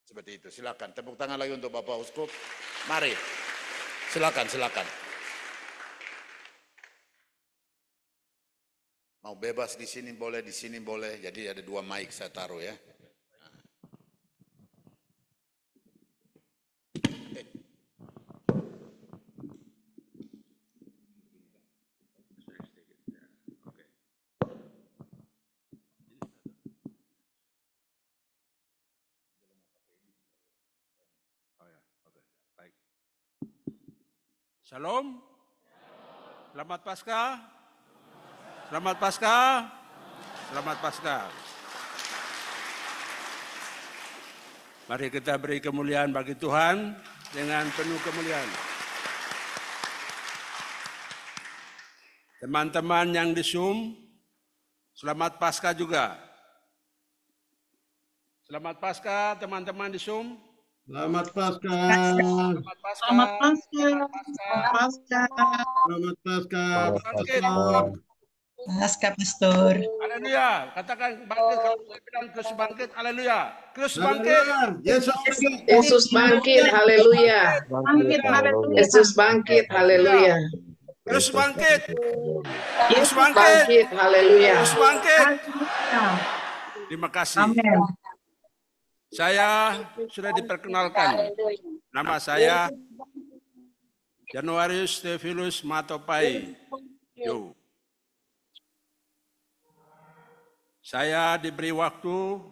Seperti itu, silakan. Tepuk tangan lagi untuk Bapak Uskup. Mari, silakan. Mau bebas di sini boleh. Jadi ada 2 mic saya taruh ya. Shalom. Selamat Paskah. Selamat Paskah. Selamat Paskah. Mari kita beri kemuliaan bagi Tuhan dengan penuh kemuliaan. Teman-teman yang di Zoom, selamat Paskah juga. Selamat Paskah teman-teman di Zoom. Selamat Paskah. Selamat Paskah. Selamat Paskah. Selamat Paskah. Selamat Paskah. Bangkit. Paskah, Pastor. Haleluya. Katakan bangkit, kalau saya bilang Kristus bangkit. Haleluya. Kristus bangkit. Yesus bangkit. Haleluya. Bangkit, haleluya. Yesus bangkit. Haleluya. Kristus bangkit. Yesus Kristus bangkit. Bangkit. Haleluya. Kristus bangkit. Haleluya. Terima kasih. Amin. Saya sudah diperkenalkan. Nama saya Januarius Theophilus Matopai. Yo. Saya diberi waktu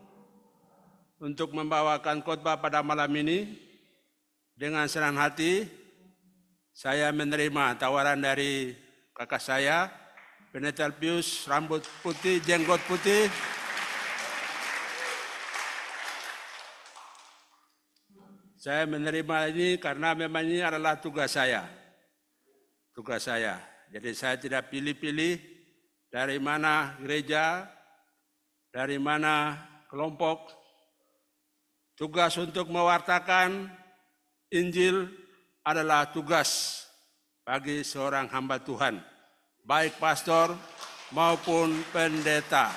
untuk membawakan khotbah pada malam ini. Dengan senang hati, saya menerima tawaran dari kakak saya, Pendeta Pius, rambut putih, jenggot putih. Saya menerima ini karena memang ini adalah tugas saya. Tugas saya. Jadi saya tidak pilih-pilih dari mana gereja, dari mana kelompok. Tugas untuk mewartakan Injil adalah tugas bagi seorang hamba Tuhan, baik pastor maupun pendeta.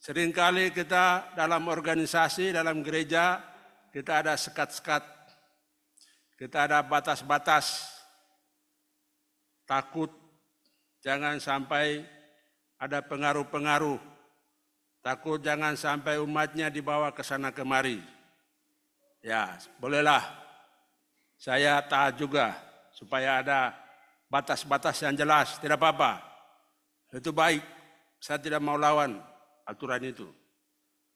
Seringkali kita dalam organisasi, dalam gereja, kita ada sekat-sekat, kita ada batas-batas, takut jangan sampai ada pengaruh-pengaruh, takut jangan sampai umatnya dibawa ke sana kemari. Ya, bolehlah saya taat juga supaya ada batas-batas yang jelas, tidak apa-apa. Itu baik, saya tidak mau lawan aturan itu.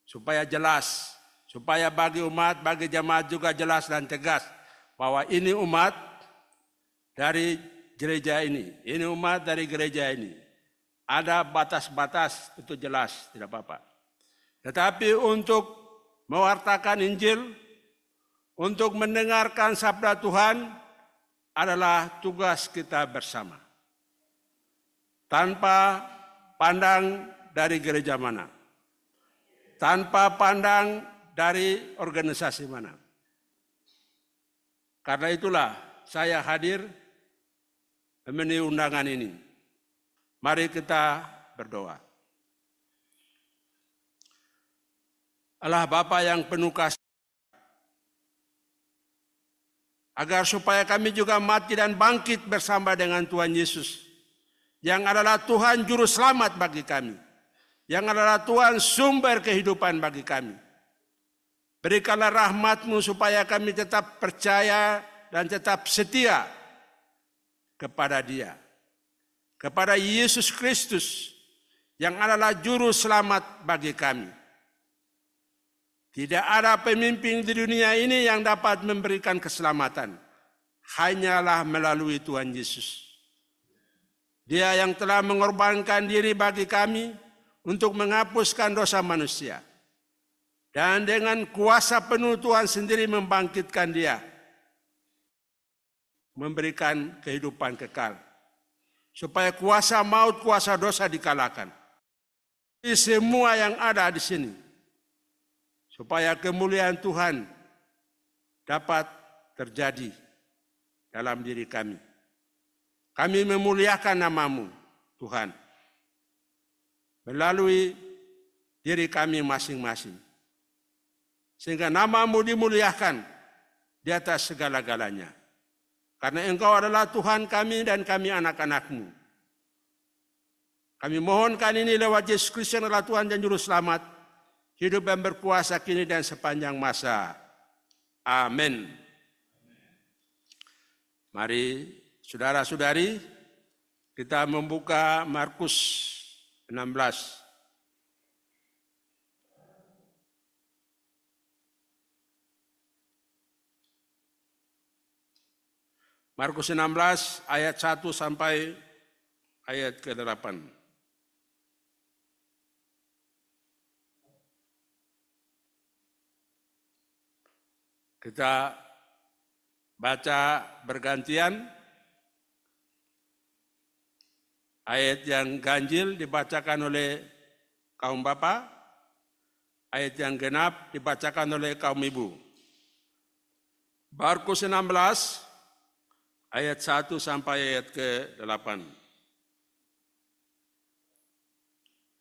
Supaya jelas, supaya bagi umat, bagi jemaat juga jelas dan tegas bahwa ini umat dari gereja ini umat dari gereja ini. Ada batas-batas, itu jelas, tidak apa-apa. Tetapi untuk mewartakan Injil, untuk mendengarkan sabda Tuhan adalah tugas kita bersama. Tanpa pandang dari gereja mana, tanpa pandang dari organisasi mana. Karena itulah saya hadir memenuhi undangan ini. Mari kita berdoa. Allah Bapa yang penuh kasih, agar supaya kami juga mati dan bangkit bersama dengan Tuhan Yesus, yang adalah Tuhan Juru Selamat bagi kami, yang adalah Tuhan sumber kehidupan bagi kami. Berikanlah rahmat-Mu supaya kami tetap percaya dan tetap setia kepada Dia, kepada Yesus Kristus yang adalah Juru Selamat bagi kami. Tidak ada pemimpin di dunia ini yang dapat memberikan keselamatan, hanyalah melalui Tuhan Yesus. Dia yang telah mengorbankan diri bagi kami untuk menghapuskan dosa manusia. Dan dengan kuasa penuh Tuhan sendiri membangkitkan dia, memberikan kehidupan kekal. Supaya kuasa maut, kuasa dosa dikalahkan. Di semua yang ada di sini. Supaya kemuliaan Tuhan dapat terjadi dalam diri kami. Kami memuliakan nama-Mu, Tuhan. Melalui diri kami masing-masing. Sehingga nama-Mu dimuliakan di atas segala-galanya. Karena Engkau adalah Tuhan kami dan kami anak-anak-Mu. Kami mohonkan ini lewat Yesus Kristus yang adalah Tuhan dan Juru Selamat, hidup dan berkuasa kini dan sepanjang masa. Amin. Mari saudara-saudari, kita membuka Markus 16. Markus 16 ayat 1 sampai ayat ke-8. Kita baca bergantian. Ayat yang ganjil dibacakan oleh kaum bapa, ayat yang genap dibacakan oleh kaum ibu. Markus 16 ayat 1 sampai ayat ke-8.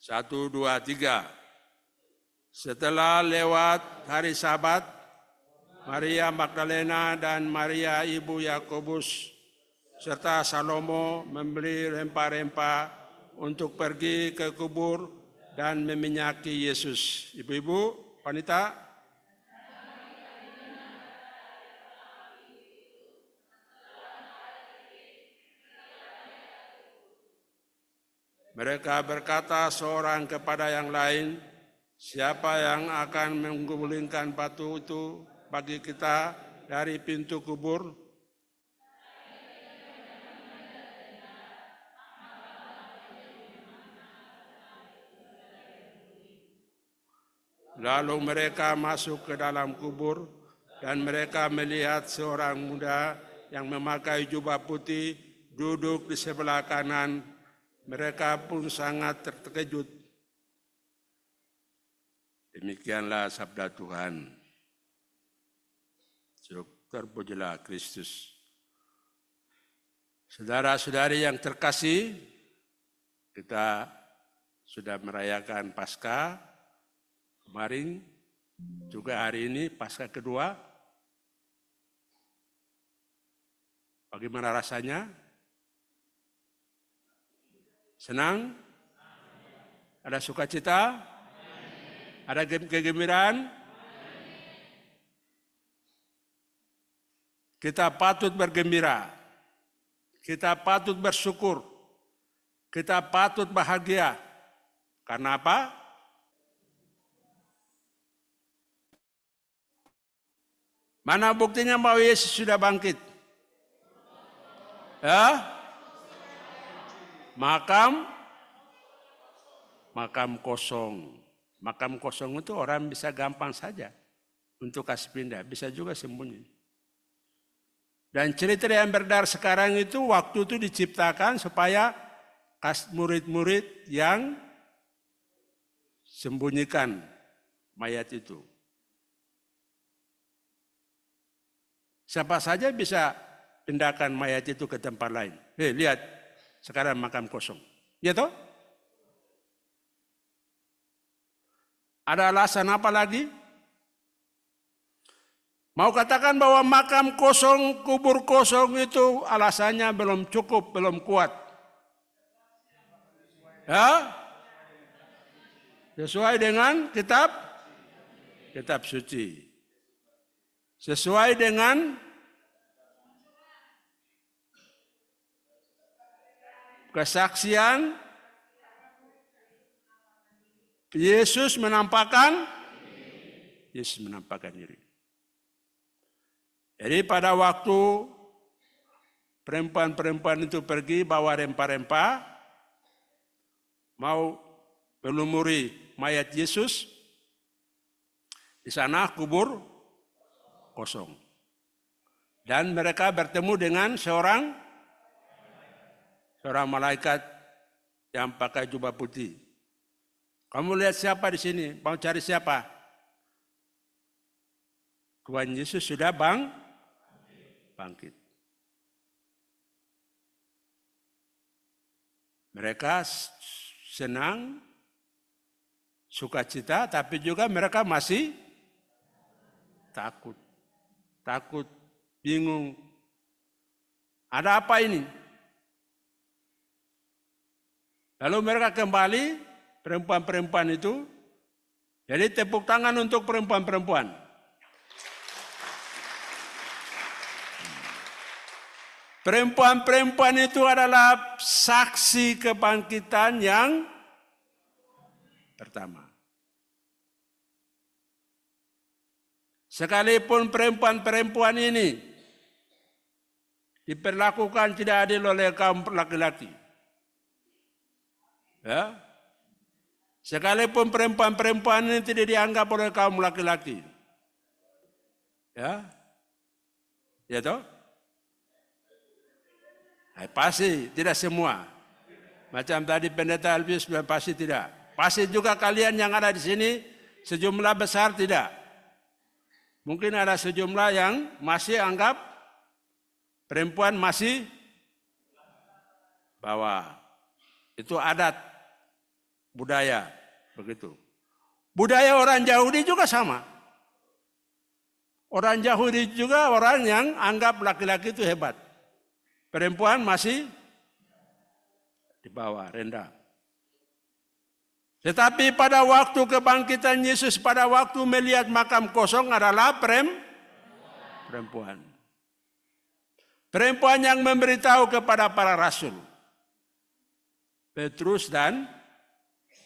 1, 2, 3. Setelah lewat hari Sabat, Maria Magdalena dan Maria ibu Yakobus serta Salomo membeli rempah-rempah untuk pergi ke kubur dan meminyaki Yesus. Ibu-ibu, wanita, mereka berkata seorang kepada yang lain, siapa yang akan menggulingkan batu itu bagi kita dari pintu kubur? Lalu mereka masuk ke dalam kubur dan mereka melihat seorang muda yang memakai jubah putih duduk di sebelah kanan. Mereka pun sangat terkejut. Demikianlah sabda Tuhan. Terpujilah Kristus. Saudara-saudari yang terkasih, kita sudah merayakan Paskah. Kemarin juga hari ini Paskah kedua. Bagaimana rasanya? Senang? Ada sukacita? Ada kegembiraan? Kita patut bergembira. Kita patut bersyukur. Kita patut bahagia. Karena apa? Mana buktinya bahwa Yesus sudah bangkit? Ya? Makam kosong. Makam kosong itu orang bisa gampang saja untuk kasih pindah. Bisa juga sembunyi. Dan cerita yang beredar sekarang itu waktu itu diciptakan supaya murid-murid yang sembunyikan mayat itu. Siapa saja bisa pindahkan mayat itu ke tempat lain. Lihat, sekarang makam kosong. Ya toh? Ada alasan apa lagi? Mau katakan bahwa makam kosong, kubur kosong itu alasannya belum cukup, belum kuat. Ya? Sesuai dengan kitab suci. Sesuai dengan kesaksian Yesus menampakkan diri. Jadi pada waktu perempuan-perempuan itu pergi bawa rempah-rempah, mau melumuri mayat Yesus, di sana kubur kosong. Dan mereka bertemu dengan seorang malaikat yang pakai jubah putih. Kamu lihat siapa di sini? Mau cari siapa? Tuhan Yesus sudah bangkit. Mereka senang, sukacita, tapi juga mereka masih takut. Takut, bingung. Ada apa ini? Lalu mereka kembali, perempuan-perempuan itu. Jadi tepuk tangan untuk perempuan-perempuan. Perempuan-perempuan itu adalah saksi kebangkitan yang pertama. Sekalipun perempuan-perempuan ini diperlakukan tidak adil oleh kaum laki-laki. Ya. Sekalipun perempuan-perempuan ini tidak dianggap oleh kaum laki-laki. Ya. Ya toh? Pasti tidak semua. Macam tadi pendeta Albius bilang pasti tidak. Pasti juga kalian yang ada di sini sejumlah besar tidak. Mungkin ada sejumlah yang masih anggap perempuan masih bawah. Itu adat budaya begitu. Budaya orang Yahudi juga sama. Orang Yahudi juga orang yang anggap laki-laki itu hebat. Perempuan masih di bawah, rendah. Tetapi pada waktu kebangkitan Yesus, pada waktu melihat makam kosong adalah perempuan. Perempuan yang memberitahu kepada para rasul. Petrus dan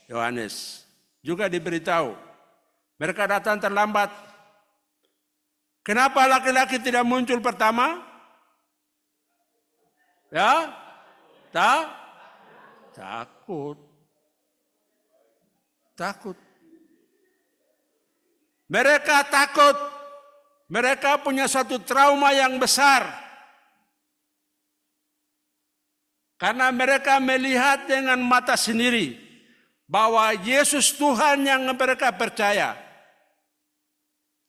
Yohanes juga diberitahu. Mereka datang terlambat. Kenapa laki-laki tidak muncul pertama? Ya, takut. Mereka takut. Mereka punya satu trauma yang besar. Karena mereka melihat dengan mata sendiri bahwa Yesus Tuhan yang mereka percaya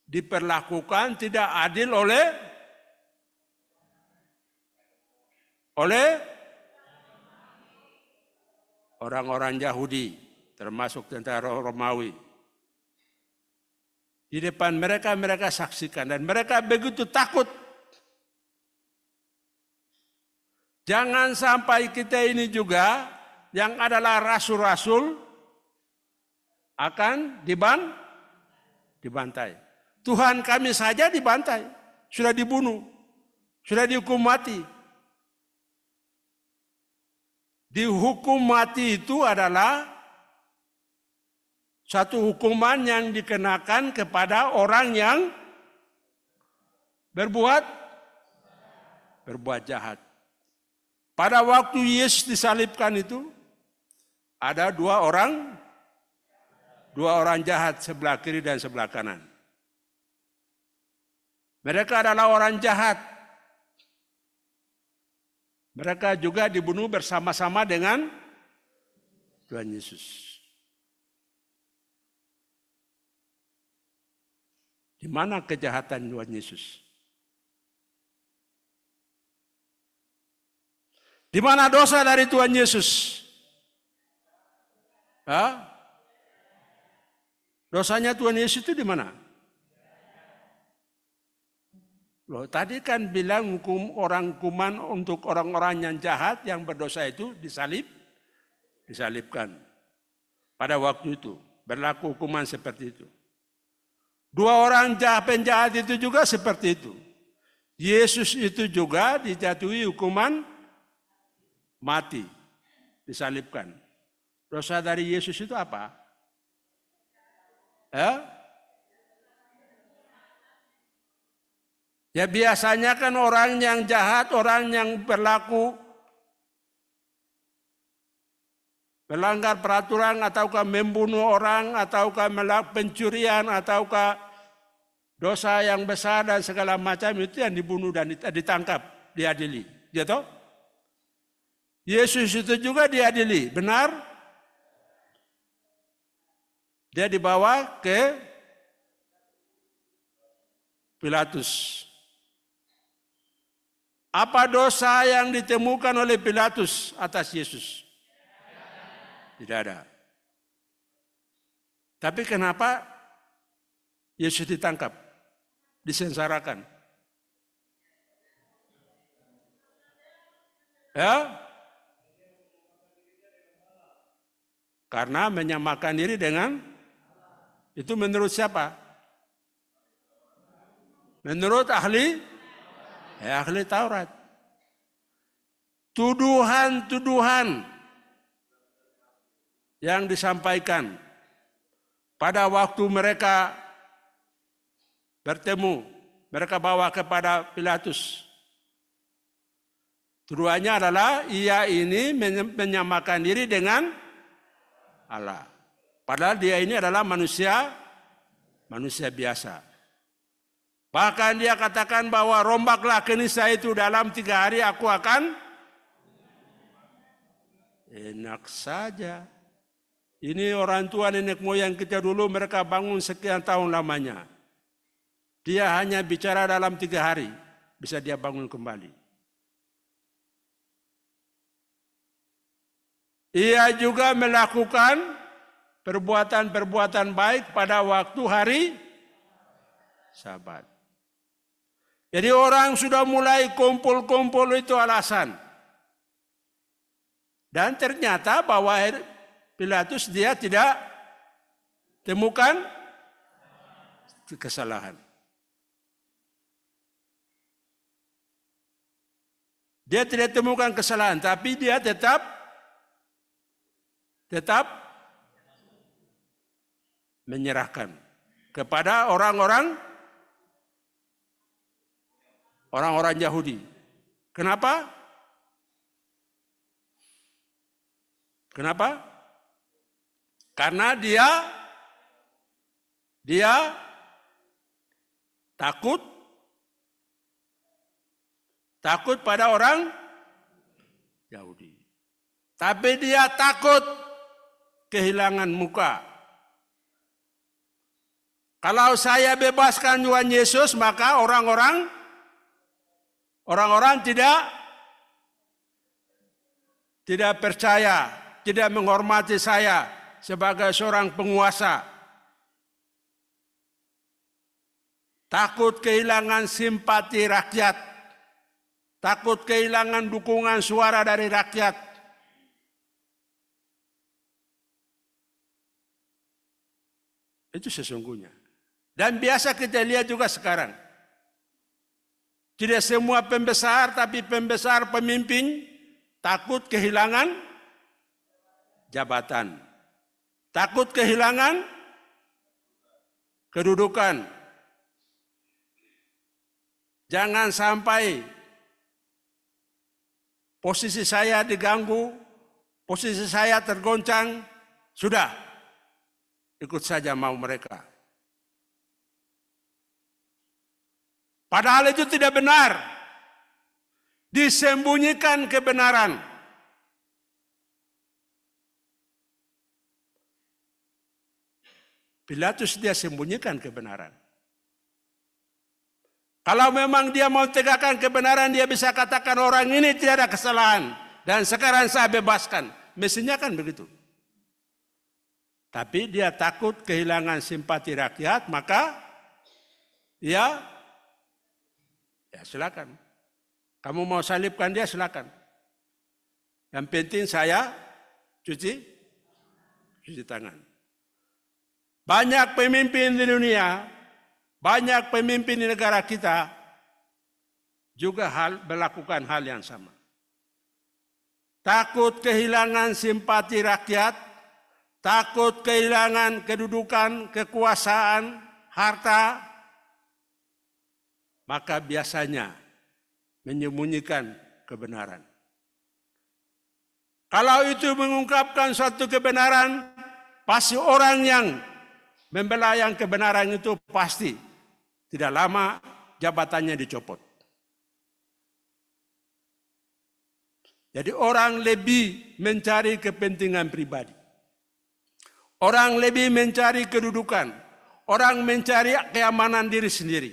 diperlakukan tidak adil oleh orang-orang Yahudi, termasuk tentara Romawi. Di depan mereka saksikan dan mereka begitu takut. Jangan sampai kita ini juga yang adalah rasul-rasul akan dibantai. Tuhan kami saja dibantai, sudah dibunuh, sudah dihukum mati. Dihukum mati itu adalah satu hukuman yang dikenakan kepada orang yang berbuat jahat. Pada waktu Yesus disalibkan itu ada dua orang jahat sebelah kiri dan sebelah kanan. Mereka adalah orang jahat. Mereka juga dibunuh bersama-sama dengan Tuhan Yesus. Di mana kejahatan Tuhan Yesus? Di mana dosa dari Tuhan Yesus? Dosanya Tuhan Yesus itu di mana? Loh, tadi kan bilang hukuman untuk orang-orang yang jahat, yang berdosa itu disalibkan. Pada waktu itu berlaku hukuman seperti itu. Dua orang penjahat itu juga seperti itu. Yesus itu juga dijatuhi hukuman mati, disalibkan. Dosa dari Yesus itu apa? Ya biasanya kan orang yang jahat, orang yang melanggar peraturan, ataukah membunuh orang, ataukah melakukan pencurian, ataukah dosa yang besar dan segala macam itu yang dibunuh dan ditangkap, diadili. Ya toh? Yesus itu juga diadili, benar? Dia dibawa ke Pilatus. Apa dosa yang ditemukan oleh Pilatus atas Yesus? Tidak ada. Tapi kenapa Yesus ditangkap, disensarakan? Ya, karena menyamakan diri dengan, itu menurut siapa? Menurut ahli Taurat. Tuduhan-tuduhan yang disampaikan pada waktu mereka bertemu, mereka bawa kepada Pilatus. Tuduhannya adalah ia ini menyamakan diri dengan Allah. Padahal dia ini adalah manusia biasa. Bahkan dia katakan bahwa rombaklah kenisah itu dalam 3 hari aku akan. Enak saja. Ini orang tua nenek moyang kita dulu, mereka bangun sekian tahun lamanya. Dia hanya bicara dalam 3 hari, bisa dia bangun kembali. Ia juga melakukan perbuatan-perbuatan baik pada waktu hari Sabat. Jadi orang sudah mulai kumpul-kumpul itu alasan. Dan ternyata bahwa Pilatus dia tidak temukan kesalahan. Dia tidak temukan kesalahan, tapi dia tetap menyerahkan kepada orang-orang Yahudi. Kenapa? Karena dia takut pada orang Yahudi. Tapi dia takut kehilangan muka. Kalau saya bebaskan Tuhan Yesus, maka orang-orang tidak percaya, tidak menghormati saya sebagai seorang penguasa. Takut kehilangan simpati rakyat. Takut kehilangan dukungan suara dari rakyat. Itu sesungguhnya. Dan biasa kita lihat juga sekarang. Tidak semua pembesar, tapi pembesar pemimpin takut kehilangan jabatan. Takut kehilangan kedudukan. Jangan sampai posisi saya diganggu, posisi saya tergoncang, sudah. Ikut saja mau mereka. Padahal itu tidak benar. Disembunyikan kebenaran. Pilatus dia sembunyikan kebenaran. Kalau memang dia mau tegakkan kebenaran, dia bisa katakan orang ini tidak ada kesalahan. Dan sekarang saya bebaskan. Mestinya kan begitu. Tapi dia takut kehilangan simpati rakyat, maka ya silakan. Kamu mau salibkan dia, silakan. Yang penting saya cuci tangan. Banyak pemimpin di dunia, banyak pemimpin di negara kita juga melakukan hal yang sama. Takut kehilangan simpati rakyat, takut kehilangan kedudukan, kekuasaan, harta, maka biasanya menyembunyikan kebenaran. Kalau itu mengungkapkan suatu kebenaran, pasti orang yang membela yang kebenaran itu pasti tidak lama jabatannya dicopot. Jadi orang lebih mencari kepentingan pribadi. Orang lebih mencari kedudukan. Orang mencari keamanan diri sendiri.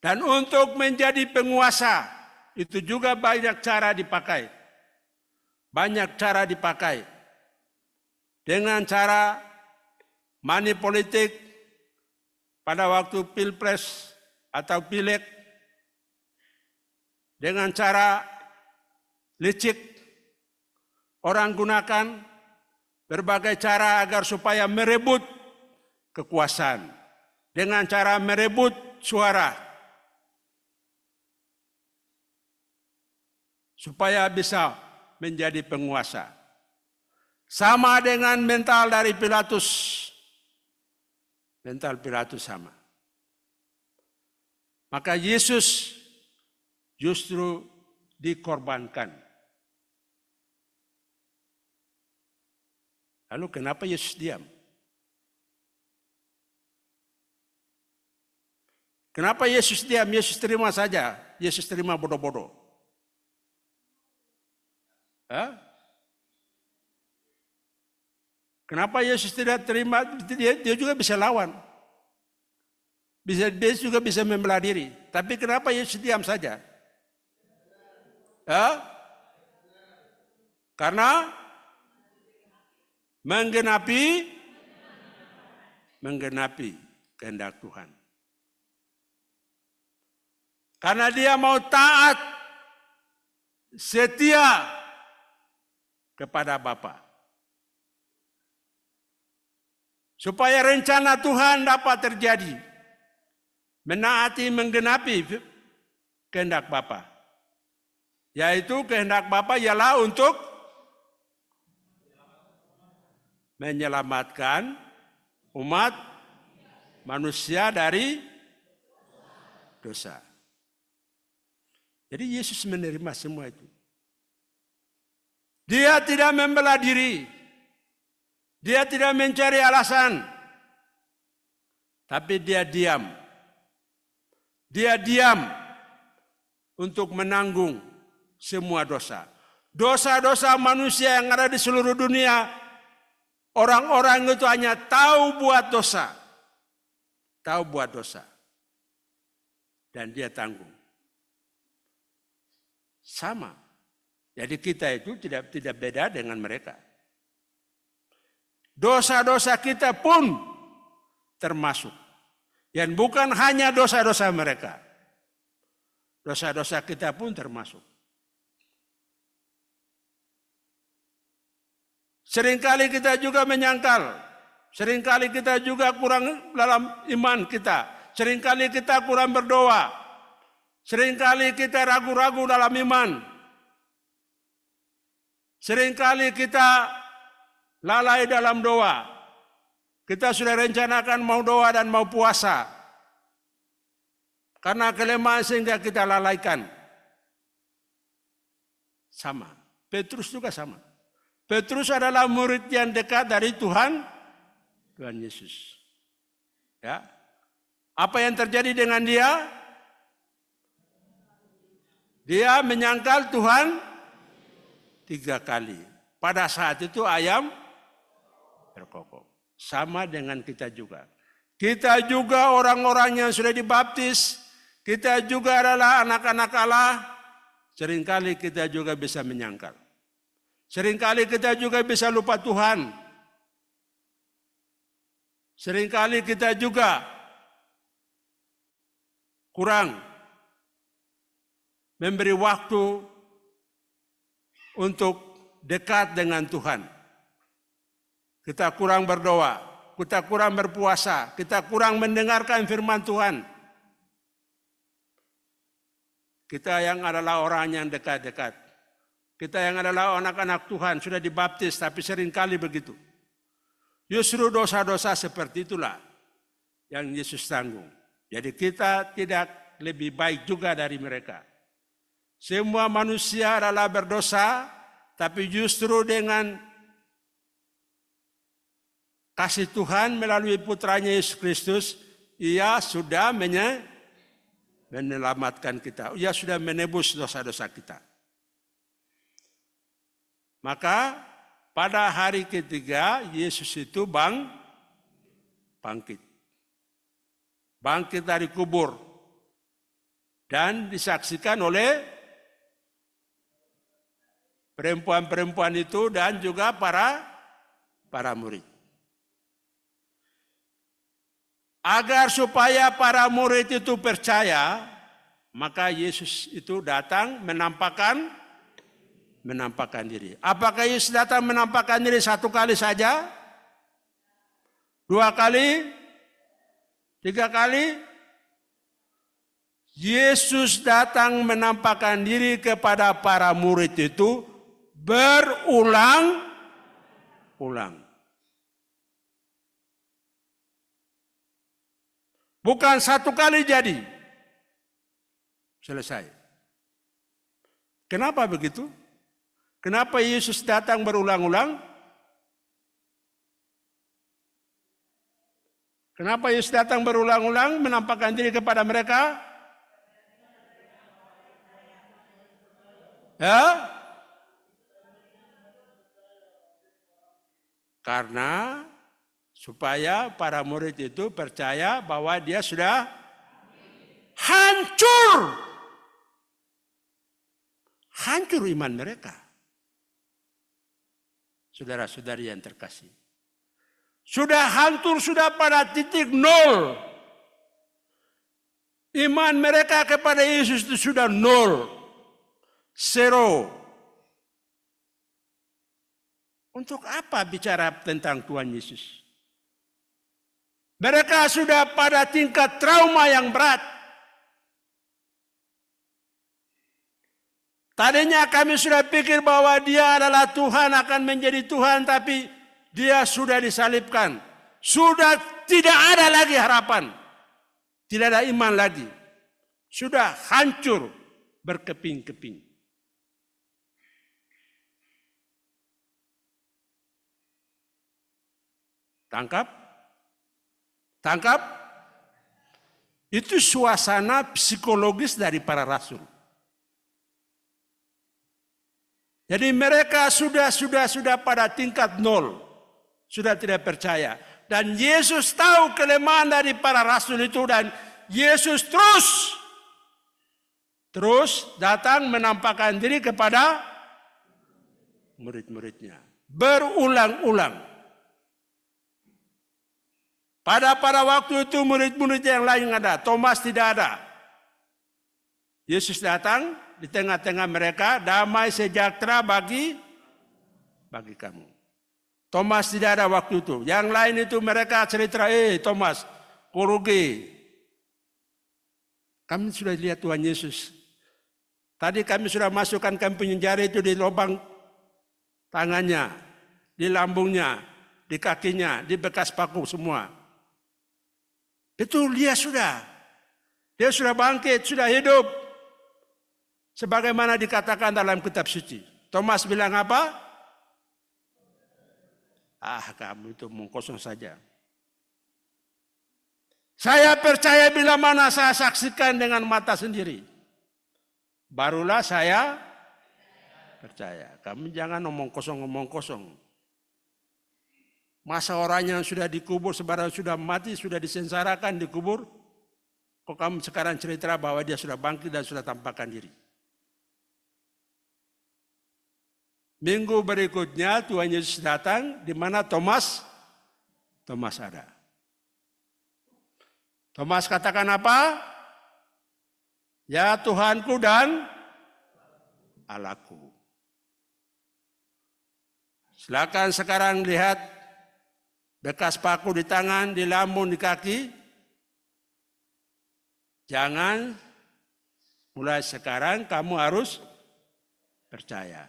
Dan untuk menjadi penguasa, itu juga banyak cara dipakai. Banyak cara dipakai. dengan cara money politik pada waktu pilpres atau pileg, dengan cara licik orang gunakan berbagai cara agar supaya merebut kekuasaan, dengan cara merebut suara, supaya bisa menjadi penguasa. Sama dengan mental dari Pilatus. Mental Pilatus sama. Maka Yesus justru dikorbankan. Lalu kenapa Yesus diam? Kenapa Yesus diam? Yesus terima saja. Yesus terima bodoh-bodoh. Kenapa Yesus tidak terima? Dia juga bisa lawan. Dia juga bisa membelah diri. Tapi kenapa Yesus diam saja? Karena menggenapi kehendak Tuhan. Karena dia mau taat, setia kepada Bapa. Supaya rencana Tuhan dapat terjadi. Menaati, menggenapi kehendak Bapa. Yaitu kehendak Bapa ialah untuk menyelamatkan umat manusia dari dosa. Jadi Yesus menerima semua itu. Dia tidak membela diri. Dia tidak mencari alasan. Tapi dia diam. Dia diam untuk menanggung semua dosa. Dosa-dosa manusia yang ada di seluruh dunia. Orang-orang itu hanya tahu buat dosa. Tahu buat dosa. Dan dia tanggung. Sama. Jadi kita itu tidak beda dengan mereka. Dosa-dosa kita pun termasuk. Dan bukan hanya dosa-dosa mereka. Dosa-dosa kita pun termasuk. Seringkali kita juga menyangkal. Seringkali kita juga kurang dalam iman kita. Seringkali kita kurang berdoa. Seringkali kita ragu-ragu dalam iman. Seringkali kita lalai dalam doa. Kita sudah rencanakan mau doa dan mau puasa. Karena kelemahan sehingga kita lalaikan. Sama. Petrus juga sama. Petrus adalah murid yang dekat dari Tuhan Yesus. Ya. Apa yang terjadi dengan dia? Dia menyangkal Tuhan 3 kali. Pada saat itu ayam berkokok. Sama dengan kita juga. Kita juga orang-orang yang sudah dibaptis. Kita juga adalah anak-anak Allah. Seringkali kita juga bisa menyangkal. Seringkali kita juga bisa lupa Tuhan. Seringkali kita juga kurang memberi waktu untuk dekat dengan Tuhan. Kita kurang berdoa, kita kurang berpuasa, kita kurang mendengarkan firman Tuhan. Kita yang adalah orang yang dekat-dekat. Kita yang adalah anak-anak Tuhan, sudah dibaptis, tapi seringkali begitu. Justru dosa-dosa seperti itulah yang Yesus tanggung. Jadi kita tidak lebih baik juga dari mereka. Semua manusia adalah berdosa, tapi justru dengan kasih Tuhan melalui putranya Yesus Kristus, ia sudah menyelamatkan kita. Ia sudah menebus dosa-dosa kita. Maka pada hari ketiga Yesus itu bangkit. Bangkit dari kubur. Dan disaksikan oleh perempuan-perempuan itu dan juga para para murid. Agar supaya para murid itu percaya, maka Yesus itu datang menampakkan diri. Apakah Yesus datang menampakkan diri satu kali saja? 2 kali? 3 kali? Yesus datang menampakkan diri kepada para murid itu berulang-ulang. Bukan satu kali jadi. Selesai. Kenapa begitu? Kenapa Yesus datang berulang-ulang? Kenapa Yesus datang berulang-ulang menampakkan diri kepada mereka? Ya? Karena supaya para murid itu percaya bahwa dia sudah hancur. Hancur iman mereka. Saudara-saudari yang terkasih. Sudah hancur, sudah pada titik nol. Iman mereka kepada Yesus itu sudah nol. Zero. Untuk apa bicara tentang Tuhan Yesus? Mereka sudah pada tingkat trauma yang berat. Tadinya kami sudah pikir bahwa dia adalah Tuhan, akan menjadi Tuhan, tapi dia sudah disalibkan. Sudah tidak ada lagi harapan. Tidak ada iman lagi. Sudah hancur berkeping-keping. Tangkap? Tangkap? Itu suasana psikologis dari para rasul. Jadi mereka sudah pada tingkat nol. Sudah tidak percaya. Dan Yesus tahu kelemahan dari para rasul itu, dan Yesus terus datang menampakkan diri kepada murid-muridnya. Berulang-ulang. Pada waktu itu murid-murid yang lain ada. Thomas tidak ada. Yesus datang di tengah-tengah mereka, damai sejahtera bagi kamu. Thomas tidak ada waktu itu. Yang lain itu mereka cerita, Thomas, kau rugi. Kami sudah lihat Tuhan Yesus. Tadi kami sudah masukkan kampung jari itu di lubang tangannya, di lambungnya, di kakinya, di bekas paku semua. Itu dia sudah. Dia sudah bangkit, sudah hidup. Sebagaimana dikatakan dalam kitab suci. Thomas bilang apa? Kamu itu omong kosong saja. Saya percaya bila mana saya saksikan dengan mata sendiri. Barulah saya percaya. Kamu jangan omong kosong. Masa orang yang sudah dikubur, sebarang sudah mati, sudah disensarakan, dikubur. Kok kamu sekarang cerita bahwa dia sudah bangkit dan sudah tampakkan diri. Minggu berikutnya Tuhan Yesus datang, di mana Thomas ada. Thomas katakan apa? Ya Tuhanku dan Allahku. Silakan sekarang lihat bekas paku di tangan, di lambung, di kaki. Jangan mulai sekarang kamu harus percaya.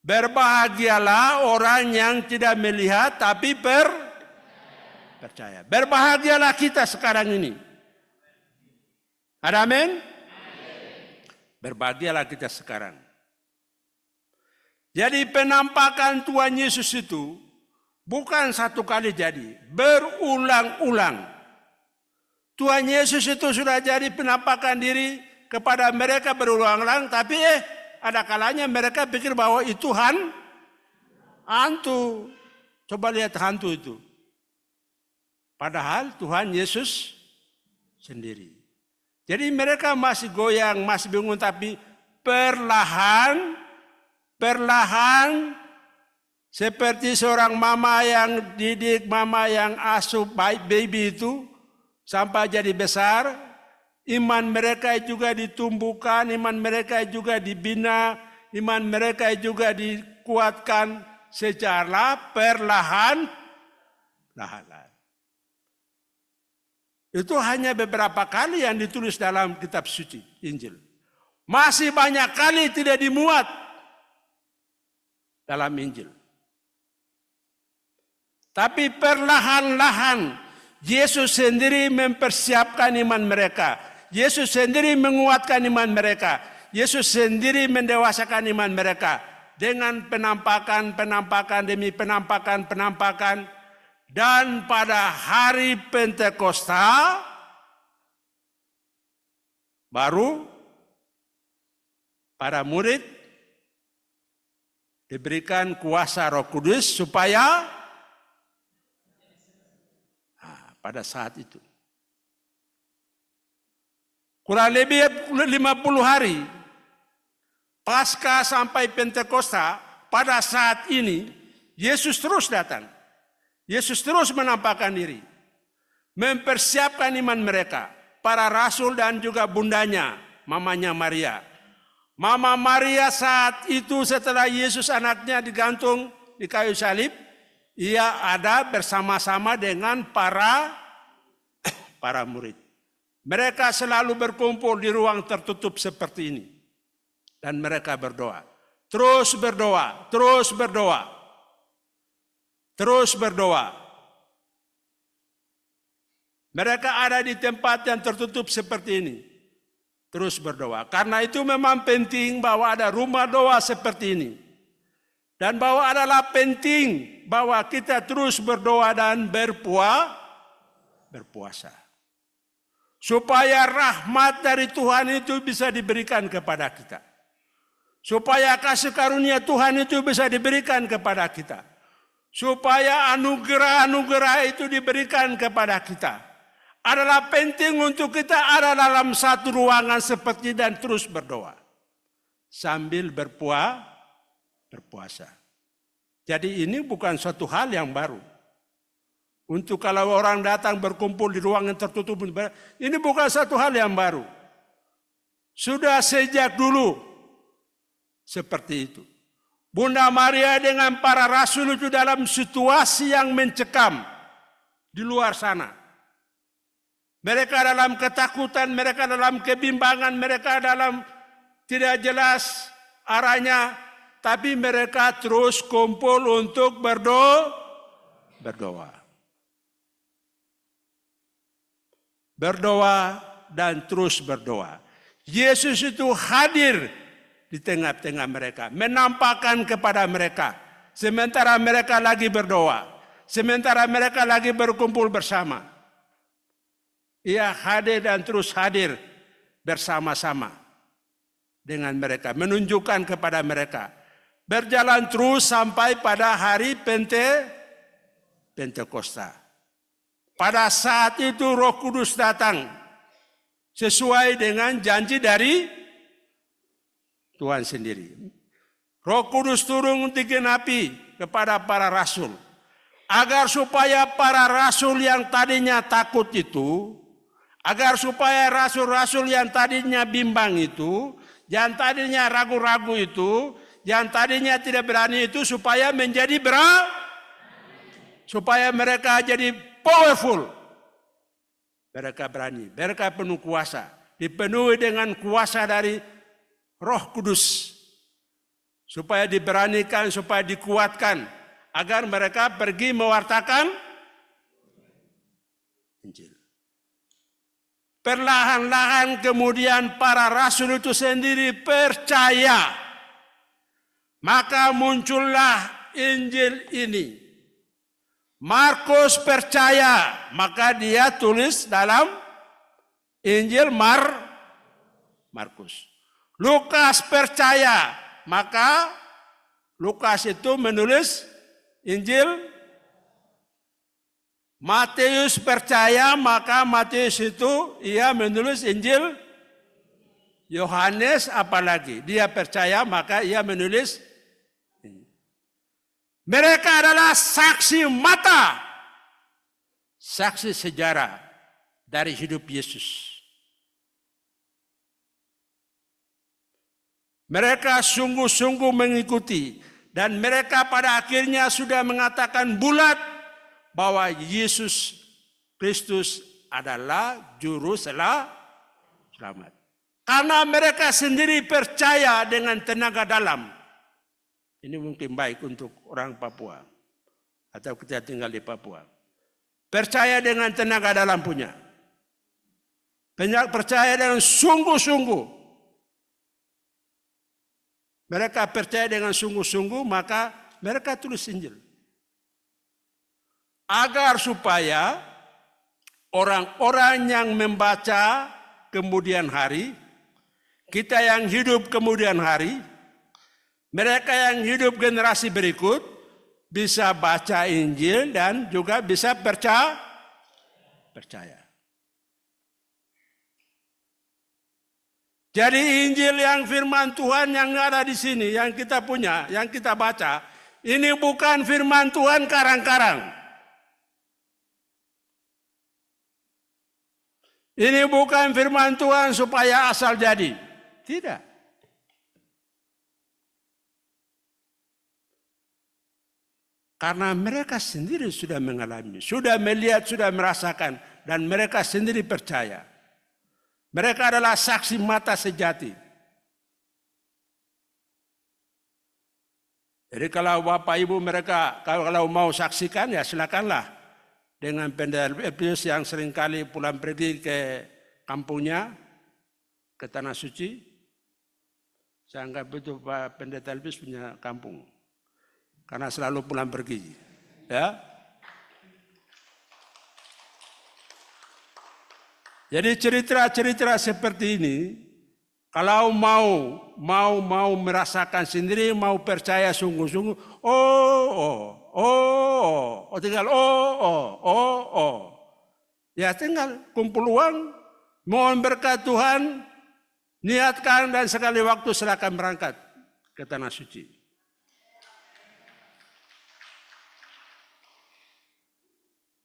Berbahagialah orang yang tidak melihat tapi percaya. Berbahagialah kita sekarang ini. Ada amin? Berbahagialah kita sekarang. Jadi penampakan Tuhan Yesus itu bukan satu kali jadi, berulang-ulang. Tuhan Yesus itu sudah jadi penampakan diri kepada mereka berulang-ulang, tapi ada kalanya mereka pikir bahwa itu hantu. Coba lihat hantu itu. Padahal Tuhan Yesus sendiri. Jadi mereka masih goyang, masih bingung, tapi perlahan Seperti seorang mama yang didik, mama yang asuh baby itu sampai jadi besar, iman mereka juga ditumbuhkan, iman mereka juga dibina, iman mereka juga dikuatkan secara perlahan. Itu hanya beberapa kali yang ditulis dalam kitab suci, Injil. Masih banyak kali tidak dimuat dalam Injil. Tapi perlahan-lahan Yesus sendiri mempersiapkan iman mereka. Yesus sendiri menguatkan iman mereka. Yesus sendiri mendewasakan iman mereka. Dengan penampakan demi penampakan. Dan pada hari Pentakosta baru para murid diberikan kuasa Roh Kudus supaya pada saat itu. Kurang lebih 50 hari pasca sampai Pentakosta, pada saat ini Yesus terus datang. Yesus terus menampakkan diri. Mempersiapkan iman mereka. Para rasul dan juga bundanya, mamanya Maria. Mama Maria saat itu setelah Yesus anaknya digantung di kayu salib, ia ada bersama-sama dengan para murid. Mereka selalu berkumpul di ruang tertutup seperti ini. Dan mereka berdoa. Terus berdoa. Mereka ada di tempat yang tertutup seperti ini. Terus berdoa. Karena itu memang penting bahwa ada rumah doa seperti ini. Dan bahwa adalah penting bahwa kita terus berdoa dan berpuasa. Supaya rahmat dari Tuhan itu bisa diberikan kepada kita. Supaya kasih karunia Tuhan itu bisa diberikan kepada kita. Supaya anugerah-anugerah itu diberikan kepada kita. Adalah penting untuk kita ada dalam satu ruangan seperti dan terus berdoa. Sambil berpuasa. Jadi ini bukan suatu hal yang baru. Untuk kalau orang datang berkumpul di ruangan tertutup, ini bukan satu hal yang baru. Sudah sejak dulu seperti itu. Bunda Maria dengan para rasul itu dalam situasi yang mencekam di luar sana. Mereka dalam ketakutan, mereka dalam kebimbangan, mereka dalam tidak jelas arahnya. Tapi mereka terus kumpul untuk berdoa. Berdoa dan terus berdoa. Yesus itu hadir di tengah-tengah mereka. Menampakkan kepada mereka. Sementara mereka lagi berdoa. Sementara mereka lagi berkumpul bersama. Ia hadir dan terus hadir bersama-sama dengan mereka. Menunjukkan kepada mereka. Berjalan terus sampai pada hari Pentakosta. Pada saat itu Roh Kudus datang. Sesuai dengan janji dari Tuhan sendiri. Roh Kudus turun digenapi kepada para rasul. Agar supaya para rasul yang tadinya takut itu, agar supaya rasul-rasul yang tadinya bimbang itu, yang tadinya ragu-ragu itu, yang tadinya tidak berani itu, supaya menjadi supaya mereka jadi powerful. Mereka berani, mereka penuh kuasa. Dipenuhi dengan kuasa dari Roh Kudus. Supaya diberanikan, supaya dikuatkan. Agar mereka pergi mewartakan Injil. Perlahan-lahan kemudian para rasul itu sendiri percaya. Maka muncullah Injil ini. Markus percaya, maka dia tulis dalam Injil Markus. Lukas percaya, maka Lukas itu menulis Injil. Matius percaya, maka Matius itu ia menulis Injil. Yohanes apalagi dia percaya, maka ia menulis. Mereka adalah saksi mata, saksi sejarah dari hidup Yesus. Mereka sungguh-sungguh mengikuti dan mereka pada akhirnya sudah mengatakan bulat bahwa Yesus Kristus adalah juru selamat. Karena mereka sendiri percaya dengan tenaga dalam. Ini mungkin baik untuk orang Papua atau kita tinggal di Papua. Percaya dengan tenaga dalam punya. Percaya dengan sungguh-sungguh. Mereka percaya dengan sungguh-sungguh, maka mereka tulis Injil. Agar supaya orang-orang yang membaca kemudian hari, kita yang hidup kemudian hari, mereka yang hidup generasi berikut bisa baca Injil dan juga bisa percaya. Jadi Injil yang firman Tuhan yang ada di sini, yang kita punya, yang kita baca, ini bukan firman Tuhan karang-karang. Ini bukan firman Tuhan supaya asal jadi. Tidak. Karena mereka sendiri sudah mengalami, sudah melihat, sudah merasakan, dan mereka sendiri percaya. Mereka adalah saksi mata sejati. Jadi kalau Bapak Ibu mereka kalau mau saksikan ya silakanlah. Dengan pendeta Elpius yang seringkali pulang pergi ke kampungnya, ke Tanah Suci. Saya anggap itu Pak Pendeta Elpius punya kampung. Karena selalu pulang pergi. Ya. Jadi cerita-cerita seperti ini, kalau mau merasakan sendiri, mau percaya sungguh-sungguh, tinggal ya tinggal kumpul uang, mohon berkat Tuhan, niatkan dan sekali waktu silakan berangkat ke Tanah Suci.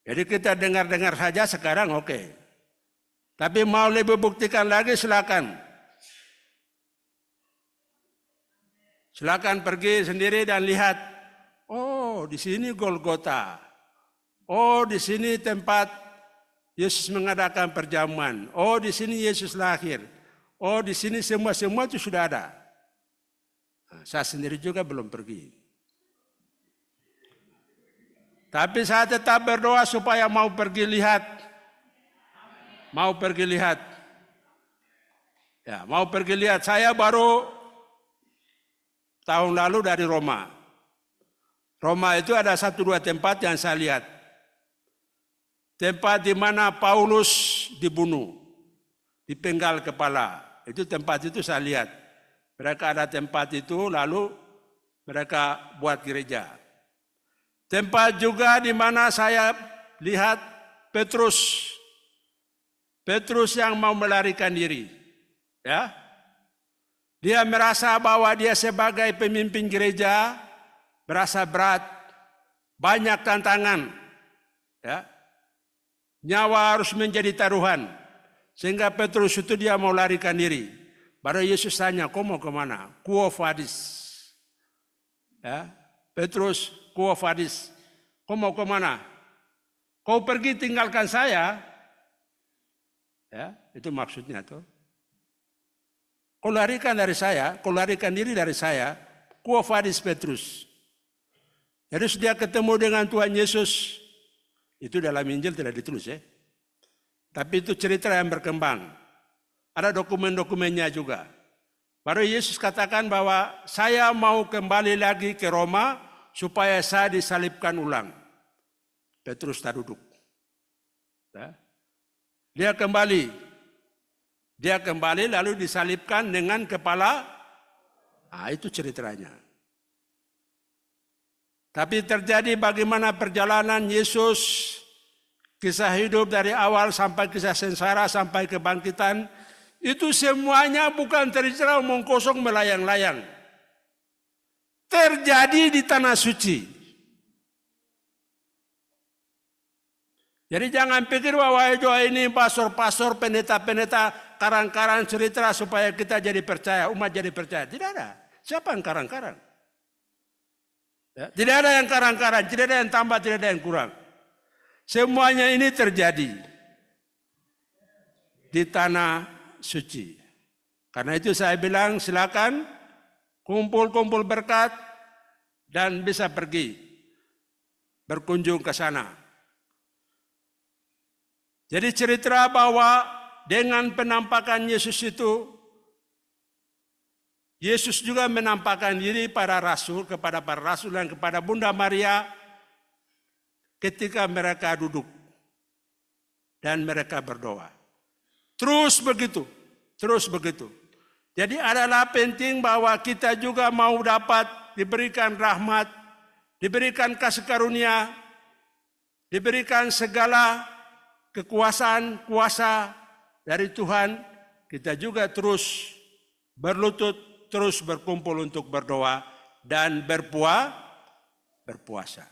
Jadi kita dengar-dengar saja sekarang oke. Tapi mau lebih buktikan lagi silakan. Silakan pergi sendiri dan lihat. Oh, di sini Golgota. Oh, di sini tempat Yesus mengadakan perjamuan. Oh, di sini Yesus lahir. Oh, di sini semua itu sudah ada. Nah, saya sendiri juga belum pergi. Tapi saya tetap berdoa supaya mau pergi lihat. Mau pergi lihat. Ya, mau pergi lihat. Saya baru tahun lalu dari Roma. Roma itu ada 1-2 tempat yang saya lihat. Tempat di mana Paulus dibunuh. Dipenggal kepala. Itu tempat itu saya lihat. Mereka ada tempat itu lalu mereka buat gereja. Tempat juga di mana saya lihat Petrus yang mau melarikan diri. Ya. Dia merasa bahwa dia sebagai pemimpin gereja berasa berat, banyak tantangan. Ya. Nyawa harus menjadi taruhan. Sehingga Petrus itu dia mau larikan diri. Baru Yesus tanya, kau mau kemana? Quo vadis. Ya. Petrus, quo vadis. Kau mau kemana? Kau pergi tinggalkan saya. Ya, itu maksudnya tuh. Kau larikan dari saya, kau larikan diri dari saya. Quo vadis Petrus. Jadi dia ketemu dengan Tuhan Yesus. Itu dalam Injil tidak ditulis ya. Tapi itu cerita yang berkembang. Ada dokumen-dokumennya juga. Baru Yesus katakan bahwa saya mau kembali lagi ke Roma supaya saya disalibkan ulang. Petrus tak duduk. Ya. Dia kembali lalu disalibkan dengan kepala. Nah, itu ceritanya. Tapi terjadi bagaimana perjalanan Yesus, kisah hidup dari awal sampai kisah sengsara sampai kebangkitan, itu semuanya bukan terjadi omong kosong melayang-layang. Terjadi di Tanah Suci. Jadi jangan pikir bahwa itu ini pastor-pastor, pendeta-pendeta, karang-karang cerita supaya kita jadi percaya, umat jadi percaya. Tidak ada. Siapa yang karang-karang? Ya, tidak ada yang karang-karang, tidak ada yang tambah, tidak ada yang kurang. Semuanya ini terjadi di tanah suci. Karena itu saya bilang silakan kumpul-kumpul berkat dan bisa pergi berkunjung ke sana. Jadi cerita bahwa dengan penampakan Yesus itu, Yesus juga menampakkan diri kepada para rasul dan kepada Bunda Maria ketika mereka duduk dan mereka berdoa. Terus begitu. Jadi adalah penting bahwa kita juga mau dapat diberikan rahmat, diberikan kasih karunia, diberikan segala kekuasaan, kuasa dari Tuhan. Kita juga terus berlutut, terus berkumpul untuk berdoa dan berpuasa.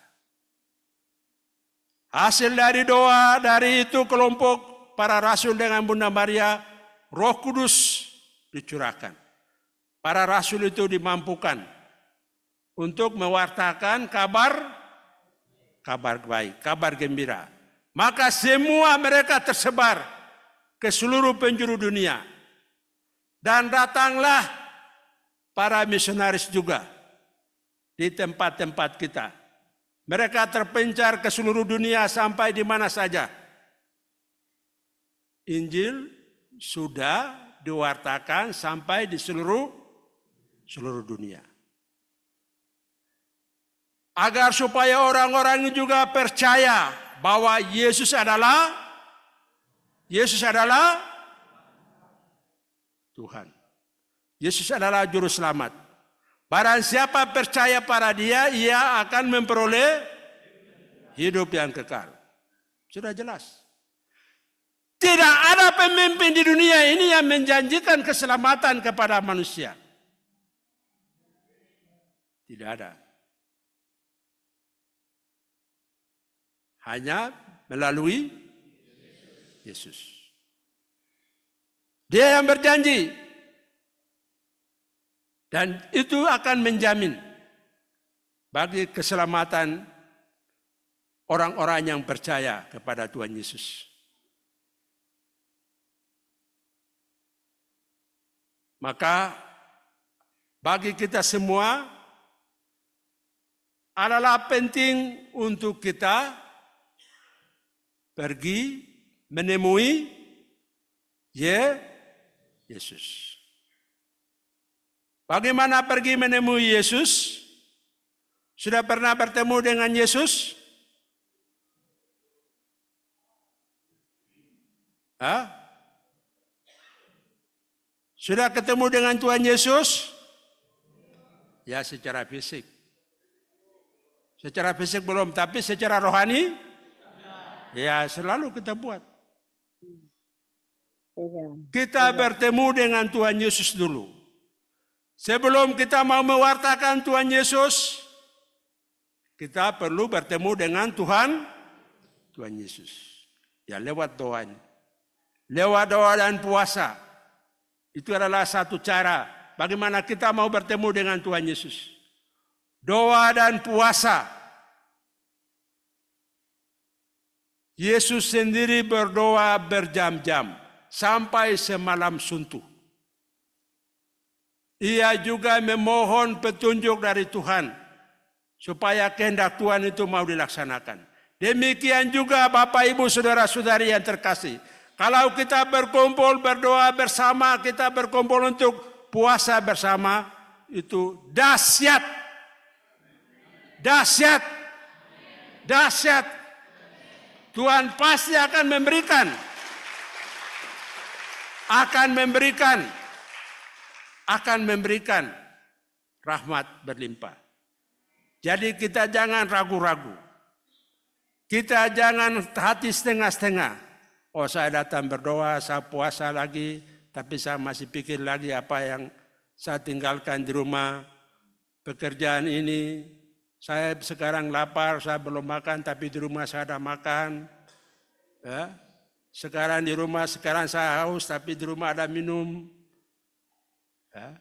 Hasil dari doa, dari itu kelompok para rasul dengan Bunda Maria, Roh Kudus dicurahkan. Para rasul itu dimampukan untuk mewartakan kabar baik, kabar gembira. Maka semua mereka tersebar ke seluruh penjuru dunia. Dan datanglah para misionaris juga di tempat-tempat kita. Mereka terpencar ke seluruh dunia sampai di mana saja. Injil sudah diwartakan sampai di seluruh dunia. Agar supaya orang-orang ini juga percaya bahwa Yesus adalah Tuhan. Yesus adalah juru selamat. Barang siapa percaya pada Dia, ia akan memperoleh hidup yang kekal. Sudah jelas. Tidak ada pemimpin di dunia ini yang menjanjikan keselamatan kepada manusia. Tidak ada. Hanya melalui Yesus. Dia yang berjanji. Dan itu akan menjamin bagi keselamatan orang-orang yang percaya kepada Tuhan Yesus. Maka bagi kita semua adalah penting untuk kita pergi menemui Yesus. Bagaimana pergi menemui Yesus? Sudah pernah bertemu dengan Yesus? Sudah ketemu dengan Tuhan Yesus? Ya, secara fisik. Secara fisik belum, tapi secara rohani? Ya, selalu kita buat. Kita bertemu dengan Tuhan Yesus dulu. Sebelum kita mau mewartakan Tuhan Yesus, kita perlu bertemu dengan Tuhan Yesus. Ya, lewat doa. Lewat doa dan puasa. Itu adalah satu cara bagaimana kita mau bertemu dengan Tuhan Yesus. Doa dan puasa. Yesus sendiri berdoa berjam-jam sampai semalam suntuk. Ia juga memohon petunjuk dari Tuhan supaya kehendak Tuhan itu mau dilaksanakan. Demikian juga Bapak Ibu Saudara-saudari yang terkasih. Kalau kita berkumpul berdoa bersama, kita berkumpul untuk puasa bersama, itu dahsyat. Dahsyat. Dahsyat. Tuhan pasti akan memberikan. Akan memberikan rahmat berlimpah. Jadi kita jangan ragu-ragu. Kita jangan hati setengah-setengah. Oh, saya datang berdoa, saya puasa lagi, tapi saya masih pikir lagi apa yang saya tinggalkan di rumah. Pekerjaan ini, saya sekarang lapar, saya belum makan, tapi di rumah saya ada makan. Ya. Sekarang di rumah, sekarang saya haus, tapi di rumah ada minum. Ya.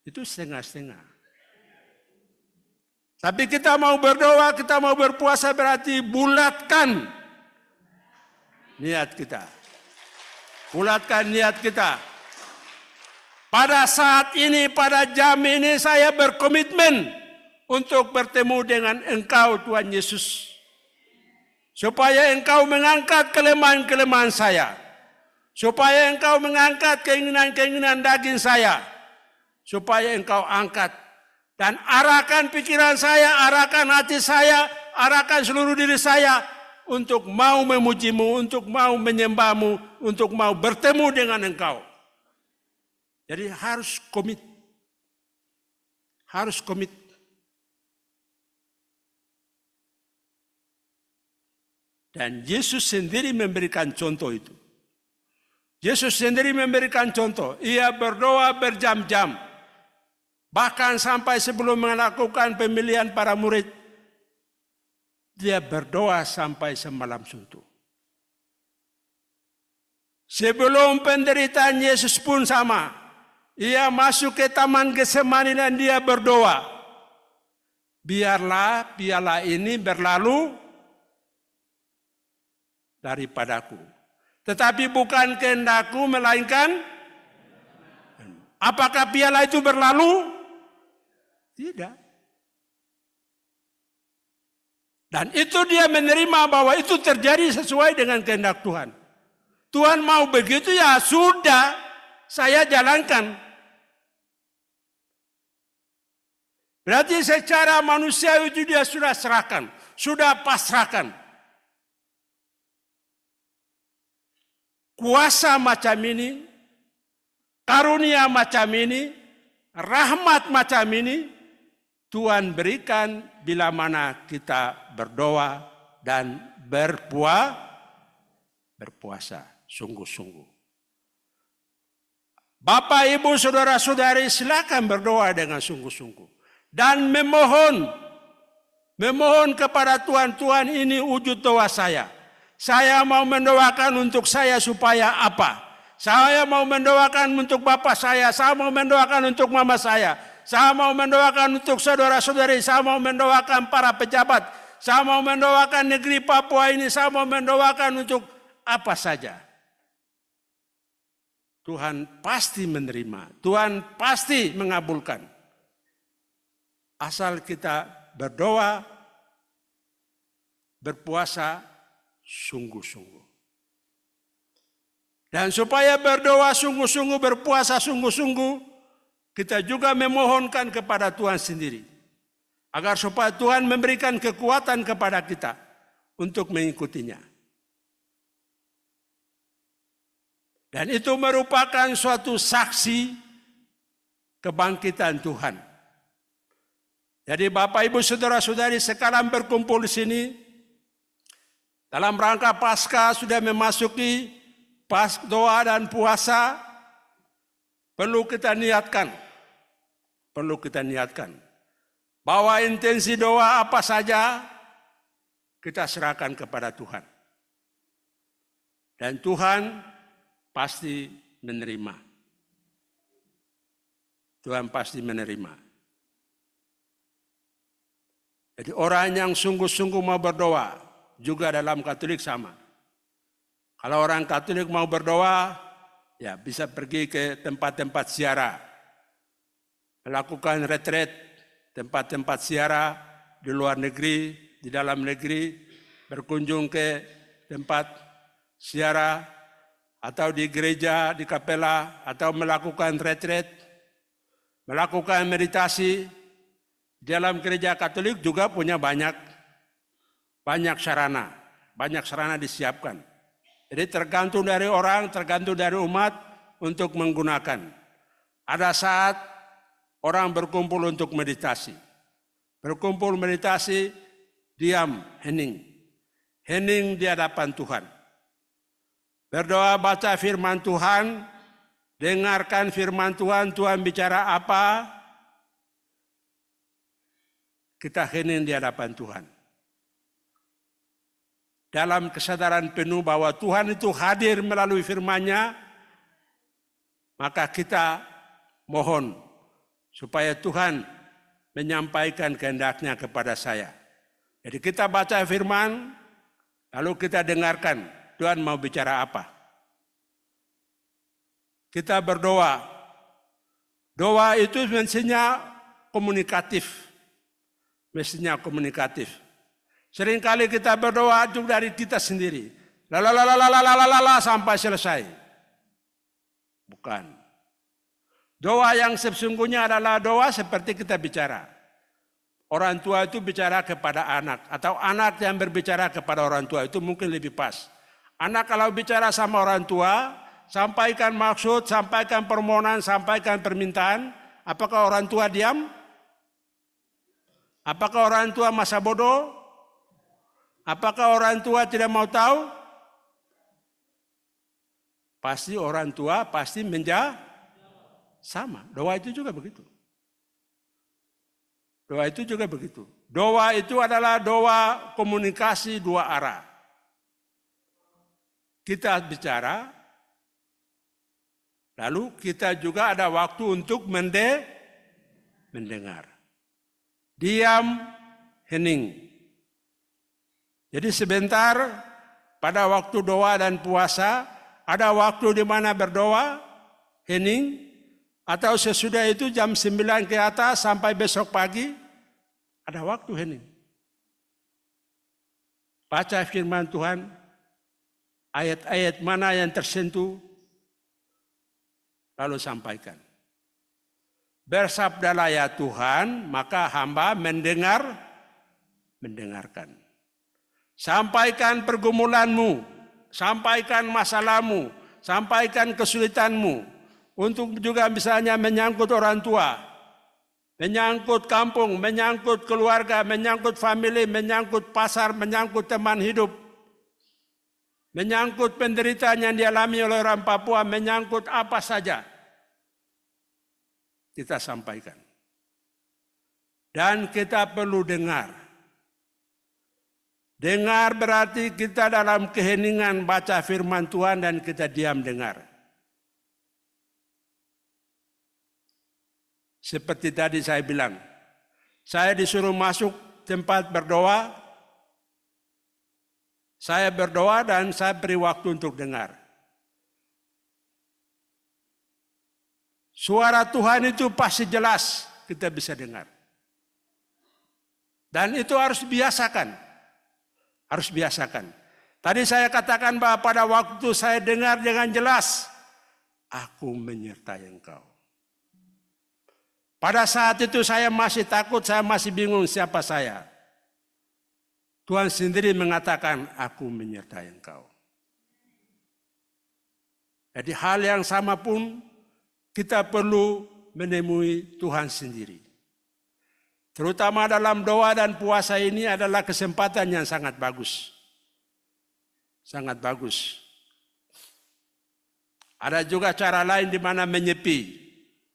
Itu setengah-setengah. Tapi kita mau berdoa, kita mau berpuasa berarti bulatkan niat kita. Bulatkan niat kita. Pada saat ini, pada jam ini saya berkomitmen untuk bertemu dengan Engkau Tuhan Yesus. Supaya Engkau mengangkat kelemahan-kelemahan saya. Supaya Engkau mengangkat keinginan-keinginan daging saya. Supaya Engkau angkat. Dan arahkan pikiran saya, arahkan hati saya, arahkan seluruh diri saya. Untuk mau memujimu, untuk mau menyembahmu, untuk mau bertemu dengan Engkau. Jadi harus komit. Harus komit. Dan Yesus sendiri memberikan contoh itu. Yesus sendiri memberikan contoh. Ia berdoa berjam-jam. Bahkan sampai sebelum melakukan pemilihan para murid. Dia berdoa sampai semalam suntuk. Sebelum penderitaan Yesus pun sama. Ia masuk ke taman Getsemani dan dia berdoa. Biarlah piala ini berlalu daripadaku. Tetapi bukan kehendakku melainkan. Apakah piala itu berlalu? Tidak. Dan itu dia menerima bahwa itu terjadi sesuai dengan kehendak Tuhan. Tuhan mau begitu ya sudah, saya jalankan. Berarti secara manusia itu dia sudah serahkan, sudah pasrahkan. Kuasa macam ini, karunia macam ini, rahmat macam ini, Tuhan berikan bila mana kita berdoa dan berpuasa sungguh-sungguh. Bapak, Ibu, saudara-saudari silakan berdoa dengan sungguh-sungguh. Dan memohon kepada Tuhan, Tuhan ini wujud doa saya. Saya mau mendoakan untuk saya supaya apa? Saya mau mendoakan untuk bapak saya mau mendoakan untuk mama saya mau mendoakan untuk saudara-saudari, saya mau mendoakan para pejabat, saya mau mendoakan negeri Papua ini, saya mau mendoakan untuk apa saja. Tuhan pasti menerima, Tuhan pasti mengabulkan. Asal kita berdoa, berpuasa sungguh-sungguh. Dan supaya berdoa sungguh-sungguh, berpuasa sungguh-sungguh, kita juga memohonkan kepada Tuhan sendiri. Agar supaya Tuhan memberikan kekuatan kepada kita untuk mengikutinya. Dan itu merupakan suatu saksi kebangkitan Tuhan. Jadi Bapak, Ibu, saudara-saudari sekarang berkumpul di sini. Dalam rangka Paskah sudah memasuki doa dan puasa. Perlu kita niatkan bahwa intensi doa apa saja kita serahkan kepada Tuhan. Dan Tuhan pasti menerima. Tuhan pasti menerima. Jadi orang yang sungguh-sungguh mau berdoa, juga dalam Katolik sama. Kalau orang Katolik mau berdoa, ya bisa pergi ke tempat-tempat ziarah. Melakukan retret, tempat-tempat ziarah di luar negeri, di dalam negeri, berkunjung ke tempat ziarah, atau di gereja, di kapela, atau melakukan retret, melakukan meditasi. Di dalam gereja Katolik juga punya banyak sarana disiapkan. Jadi tergantung dari orang, tergantung dari umat untuk menggunakan. Ada saat orang berkumpul untuk meditasi. Berkumpul meditasi, diam, hening. Hening di hadapan Tuhan. Berdoa baca firman Tuhan, dengarkan firman Tuhan, Tuhan bicara apa, kita hening di hadapan Tuhan. dalam kesadaran penuh bahwa Tuhan itu hadir melalui firman-Nya, maka kita mohon supaya Tuhan menyampaikan kehendak-Nya kepada saya. Jadi kita baca firman, lalu kita dengarkan Tuhan mau bicara apa. Kita berdoa. Doa itu mestinya komunikatif. Mestinya komunikatif. Seringkali kita berdoa itu dari kita sendiri. Lalalalalalalalalala sampai selesai. Bukan. Doa yang sesungguhnya adalah doa seperti kita bicara. Orang tua itu bicara kepada anak. Atau anak yang berbicara kepada orang tua itu mungkin lebih pas. Anak kalau bicara sama orang tua, sampaikan maksud, sampaikan permohonan, sampaikan permintaan. Apakah orang tua diam? Apakah orang tua masa bodoh? Apakah orang tua tidak mau tahu? Pasti orang tua pasti menjawab sama. Doa itu juga begitu. Doa itu juga begitu. Doa itu adalah doa komunikasi dua arah. Kita bicara, lalu kita juga ada waktu untuk mendengar. Diam, hening. Jadi sebentar pada waktu doa dan puasa, ada waktu di mana berdoa, hening, atau sesudah itu jam 9 ke atas sampai besok pagi, ada waktu hening. Baca firman Tuhan, ayat-ayat mana yang tersentuh, lalu sampaikan. Bersabdalah ya Tuhan, maka hamba mendengarkan. Sampaikan pergumulanmu, sampaikan masalahmu, sampaikan kesulitanmu. Untuk juga misalnya menyangkut orang tua, menyangkut kampung, menyangkut keluarga, menyangkut famili, menyangkut pasar, menyangkut teman hidup. Menyangkut penderitaan yang dialami oleh orang Papua, menyangkut apa saja. Kita sampaikan. Dan kita perlu dengar. Dengar berarti kita dalam keheningan baca firman Tuhan dan kita diam dengar. Seperti tadi saya bilang, saya disuruh masuk tempat berdoa, saya berdoa dan saya beri waktu untuk dengar. Suara Tuhan itu pasti jelas kita bisa dengar. Dan itu harus biasakan. Harus biasakan. Tadi saya katakan bahwa pada waktu saya dengar dengan jelas, aku menyertai engkau. Pada saat itu saya masih takut, saya masih bingung siapa saya. Tuhan sendiri mengatakan, aku menyertai engkau. Jadi hal yang sama pun kita perlu menemui Tuhan sendiri. Terutama dalam doa dan puasa ini adalah kesempatan yang sangat bagus. Sangat bagus. Ada juga cara lain di mana menyepi.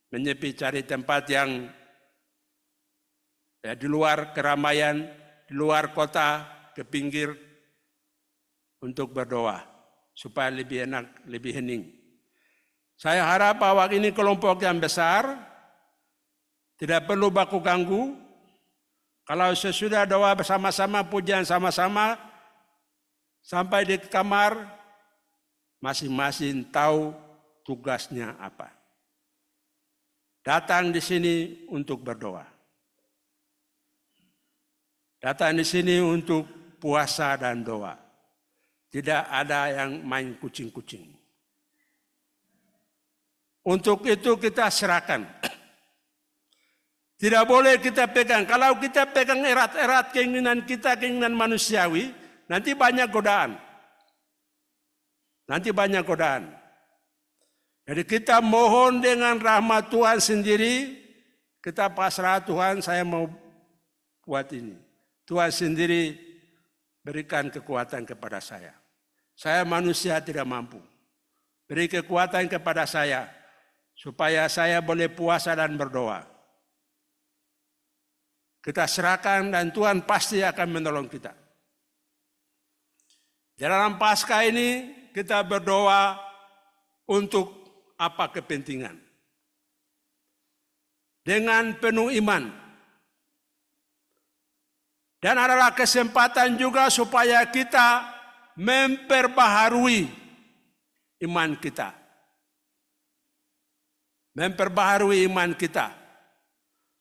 Menyepi cari tempat yang di luar keramaian, di luar kota, ke pinggir untuk berdoa. Supaya lebih enak, lebih hening. Saya harap bahwa ini kelompok yang besar, tidak perlu baku ganggu. Kalau sesudah doa bersama-sama, pujian sama-sama, sampai di kamar, masing-masing tahu tugasnya apa. Datang di sini untuk berdoa. Datang di sini untuk puasa dan doa. Tidak ada yang main kucing-kucing. Untuk itu kita serahkan. Tidak boleh kita pegang. Kalau kita pegang erat-erat keinginan kita, keinginan manusiawi, nanti banyak godaan. Nanti banyak godaan. Jadi kita mohon dengan rahmat Tuhan sendiri, kita pasrah Tuhan, saya mau buat ini. Tuhan sendiri berikan kekuatan kepada saya. Saya manusia tidak mampu. Beri kekuatan kepada saya. Supaya saya boleh puasa dan berdoa. Kita serahkan dan Tuhan pasti akan menolong kita. Di dalam Paskah ini kita berdoa untuk apa kepentingan. Dengan penuh iman. Dan adalah kesempatan juga supaya kita memperbaharui iman kita. Memperbaharui iman kita.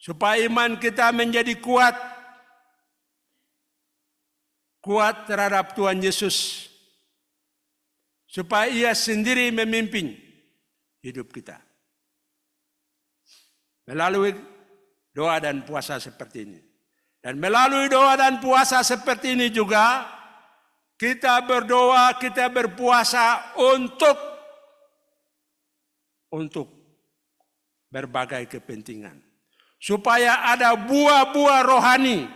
Supaya iman kita menjadi kuat. Kuat terhadap Tuhan Yesus. Supaya Ia sendiri memimpin hidup kita. Melalui doa dan puasa seperti ini. Dan melalui doa dan puasa seperti ini juga, kita berdoa, kita berpuasa untuk berbagai kepentingan. Supaya ada buah-buah rohani.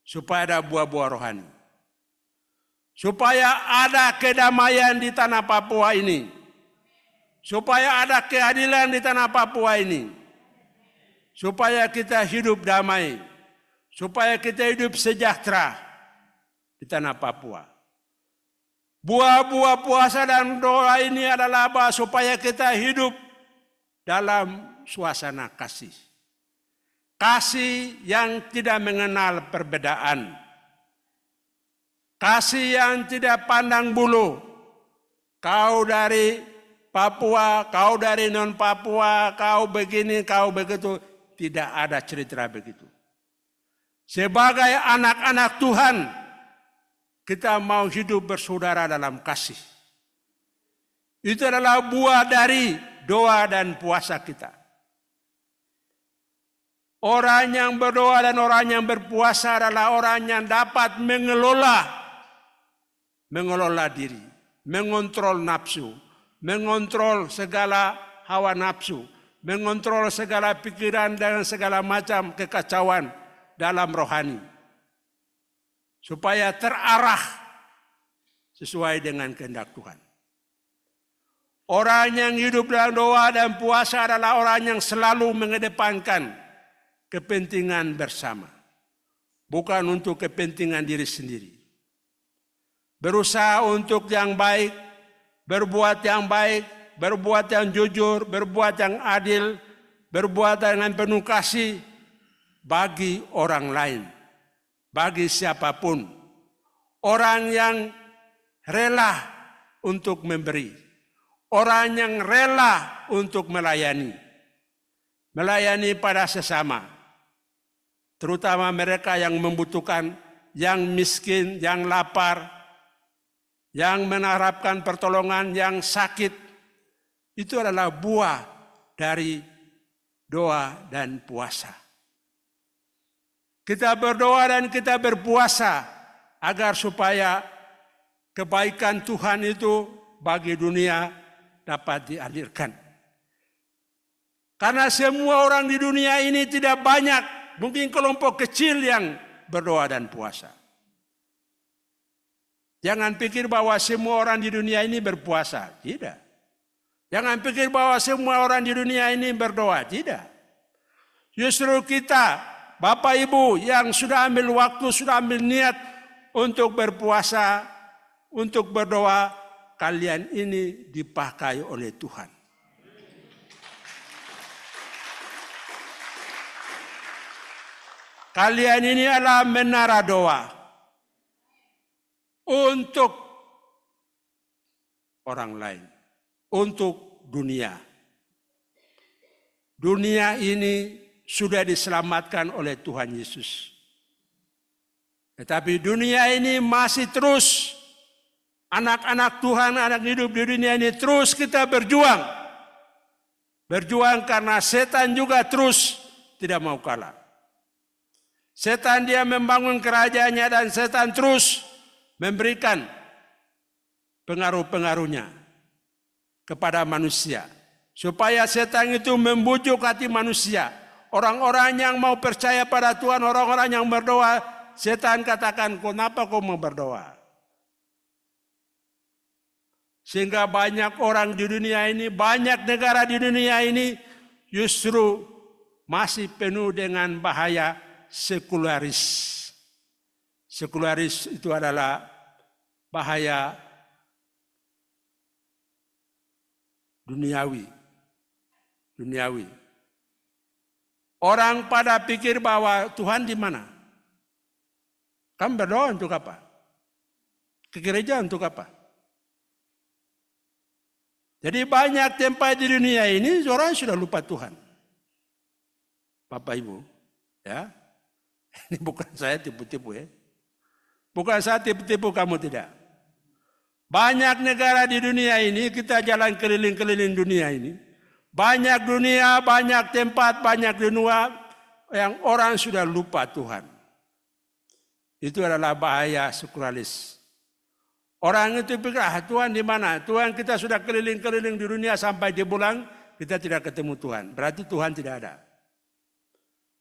Supaya ada buah-buah rohani. Supaya ada kedamaian di tanah Papua ini. Supaya ada keadilan di tanah Papua ini. Supaya kita hidup damai. Supaya kita hidup sejahtera di tanah Papua. Buah-buah puasa dan doa ini adalah apa? Supaya kita hidup dalam suasana kasih. Kasih yang tidak mengenal perbedaan. Kasih yang tidak pandang bulu. Kau dari Papua, kau dari non-Papua, kau begini, kau begitu. Tidak ada cerita begitu. Sebagai anak-anak Tuhan, kita mau hidup bersaudara dalam kasih. Itu adalah buah dari doa dan puasa kita. Orang yang berdoa dan orang yang berpuasa adalah orang yang dapat mengelola diri, mengontrol nafsu, mengontrol segala hawa nafsu, mengontrol segala pikiran dan segala macam kekacauan dalam rohani. Supaya terarah sesuai dengan kehendak Tuhan. Orang yang hidup dalam doa dan puasa adalah orang yang selalu mengedepankan kepentingan bersama. Bukan untuk kepentingan diri sendiri. Berusaha untuk yang baik, berbuat yang baik, berbuat yang jujur, berbuat yang adil, berbuat dengan penuh kasih bagi orang lain, bagi siapapun. Orang yang rela untuk memberi, orang yang rela untuk melayani pada sesama, terutama mereka yang membutuhkan, yang miskin, yang lapar, yang mengharapkan pertolongan, yang sakit. Itu adalah buah dari doa dan puasa. Kita berdoa dan kita berpuasa agar supaya kebaikan Tuhan itu bagi dunia dapat dihadirkan. Karena semua orang di dunia ini tidak banyak, mungkin kelompok kecil yang berdoa dan puasa. Jangan pikir bahwa semua orang di dunia ini berpuasa, tidak. Jangan pikir bahwa semua orang di dunia ini berdoa. Tidak. Justru kita, Bapak Ibu yang sudah ambil waktu, sudah ambil niat untuk berpuasa, untuk berdoa, kalian ini dipakai oleh Tuhan. Kalian ini adalah menara doa untuk orang lain. Untuk dunia. Dunia ini sudah diselamatkan oleh Tuhan Yesus. Tetapi dunia ini masih terus, anak-anak Tuhan, anak hidup di dunia ini terus kita berjuang. Berjuang karena setan juga terus tidak mau kalah. Setan dia membangun kerajaannya dan setan terus memberikan pengaruh-pengaruhnya kepada manusia. Supaya setan itu membujuk hati manusia. Orang-orang yang mau percaya pada Tuhan, orang-orang yang berdoa, setan katakan, kenapa kau mau berdoa? Sehingga banyak orang di dunia ini, banyak negara di dunia ini justru masih penuh dengan bahaya sekularis. Sekularis itu adalah bahaya duniawi. Orang pada pikir bahwa Tuhan di mana? Kamu berdoa untuk apa? Ke gereja untuk apa? Jadi banyak tempat di dunia ini orang sudah lupa Tuhan. Bapak Ibu, ya. Ini bukan saya tipu-tipu ya. Bukan saya tipu-tipu kamu tidak. Banyak negara di dunia ini, kita jalan keliling-keliling dunia ini. Banyak dunia, banyak tempat, banyak dunia yang orang sudah lupa Tuhan. Itu adalah bahaya sekularis. Orang itu pikir, Tuhan di mana? Tuhan kita sudah keliling-keliling di dunia sampai di bulan, kita tidak ketemu Tuhan. Berarti Tuhan tidak ada.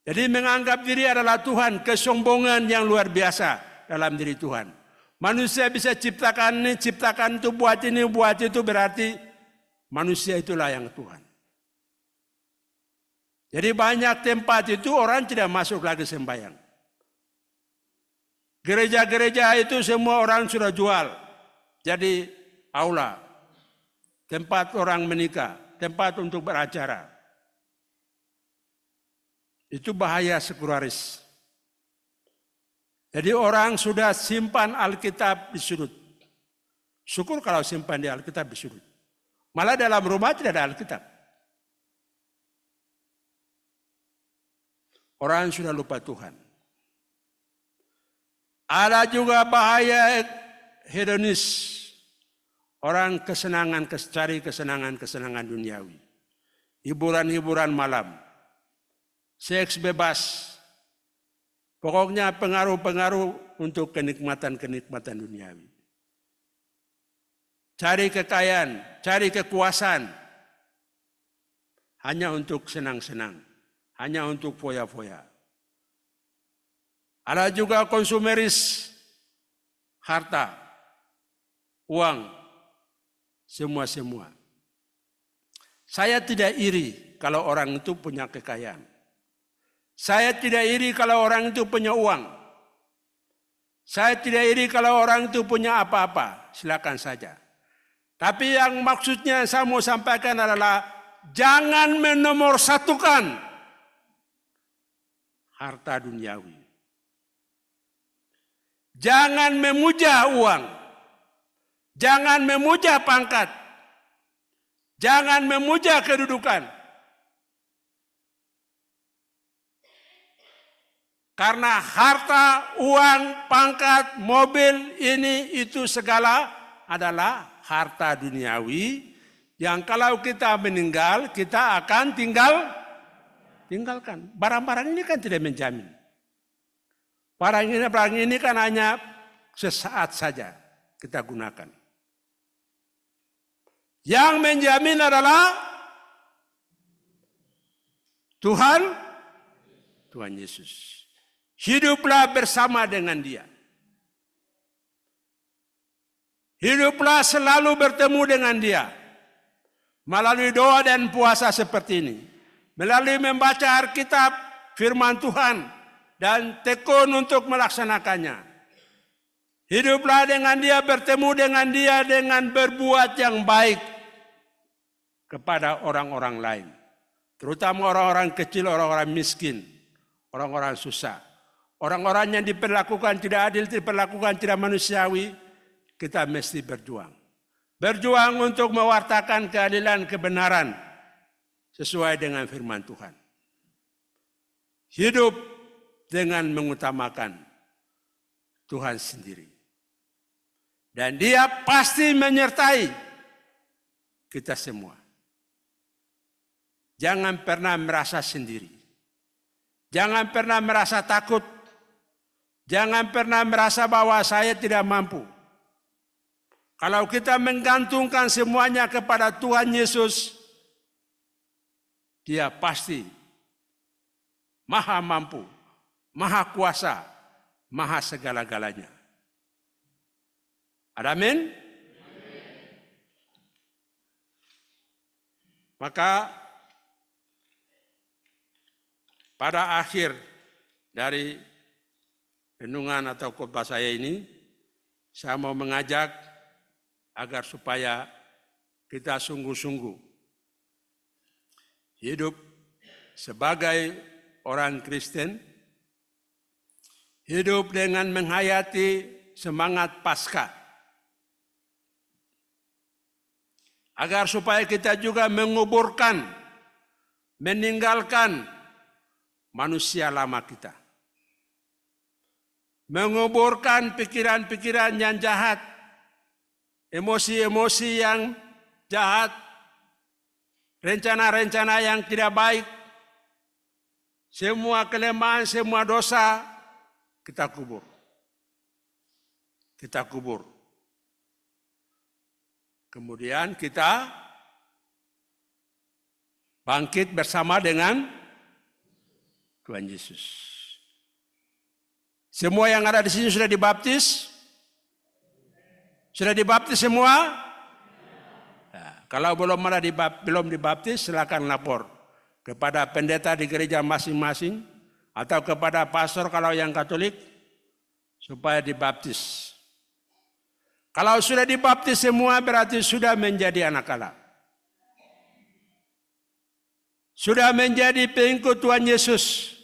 Jadi menganggap diri adalah Tuhan, kesombongan yang luar biasa dalam diri Tuhan. Manusia bisa ciptakan itu, buat ini, buat itu, berarti manusia itulah yang Tuhan. Jadi banyak tempat itu orang tidak masuk lagi sembahyang. Gereja-gereja itu semua orang sudah jual. Jadi aula, tempat orang menikah, tempat untuk beracara. Itu bahaya sekularis. Jadi orang sudah simpan Alkitab di sudut. Syukur kalau simpan di Alkitab di sudut. Malah dalam rumah tidak ada Alkitab. Orang sudah lupa Tuhan. Ada juga bahaya hedonis. Orang cari kesenangan duniawi. Hiburan-hiburan malam. Seks bebas. Pokoknya pengaruh-pengaruh untuk kenikmatan duniawi. Cari kekayaan, cari kekuasaan. Hanya untuk senang-senang. Hanya untuk foya-foya. Ada juga konsumeris, harta, uang, semua. Saya tidak iri kalau orang itu punya kekayaan. Saya tidak iri kalau orang itu punya uang. Saya tidak iri kalau orang itu punya apa-apa. Silakan saja. Tapi yang maksudnya saya mau sampaikan adalah jangan menomorsatukan harta duniawi. Jangan memuja uang. Jangan memuja pangkat. Jangan memuja kedudukan. Karena harta, uang, pangkat, mobil, ini, itu segala adalah harta duniawi yang kalau kita meninggal, kita akan tinggalkan. Barang-barang ini kan tidak menjamin. Barang ini kan hanya sesaat saja kita gunakan. Yang menjamin adalah Tuhan Yesus. Hiduplah bersama dengan Dia. Hiduplah selalu bertemu dengan Dia. Melalui doa dan puasa seperti ini. Melalui membaca Alkitab, firman Tuhan, dan tekun untuk melaksanakannya. Hiduplah dengan Dia, bertemu dengan Dia, dengan berbuat yang baik kepada orang-orang lain. Terutama orang-orang kecil, orang-orang miskin, orang-orang susah. Orang-orang yang diperlakukan tidak adil, diperlakukan tidak manusiawi, kita mesti berjuang. Berjuang untuk mewartakan keadilan, kebenaran, sesuai dengan firman Tuhan. Hidup dengan mengutamakan Tuhan sendiri. Dan Dia pasti menyertai kita semua. Jangan pernah merasa sendiri. Jangan pernah merasa takut. Jangan pernah merasa bahwa saya tidak mampu. Kalau kita menggantungkan semuanya kepada Tuhan Yesus, Dia pasti maha mampu, maha kuasa, maha segala-galanya. Amin. Maka pada akhir dari renungan atau khotbah saya ini, saya mau mengajak agar supaya kita sungguh-sungguh hidup sebagai orang Kristen, hidup dengan menghayati semangat Paskah. Agar supaya kita juga menguburkan, meninggalkan manusia lama kita. Menguburkan pikiran-pikiran yang jahat, emosi-emosi yang jahat, rencana-rencana yang tidak baik, semua kelemahan, semua dosa, kita kubur. Kita kubur. Kemudian kita bangkit bersama dengan Tuhan Yesus. Semua yang ada di sini sudah dibaptis? Sudah dibaptis semua? Nah, kalau belum dibaptis, silakan lapor kepada pendeta di gereja masing-masing atau kepada pastor kalau yang Katolik supaya dibaptis. Kalau sudah dibaptis semua berarti sudah menjadi anak Allah. Sudah menjadi pengikut Tuhan Yesus.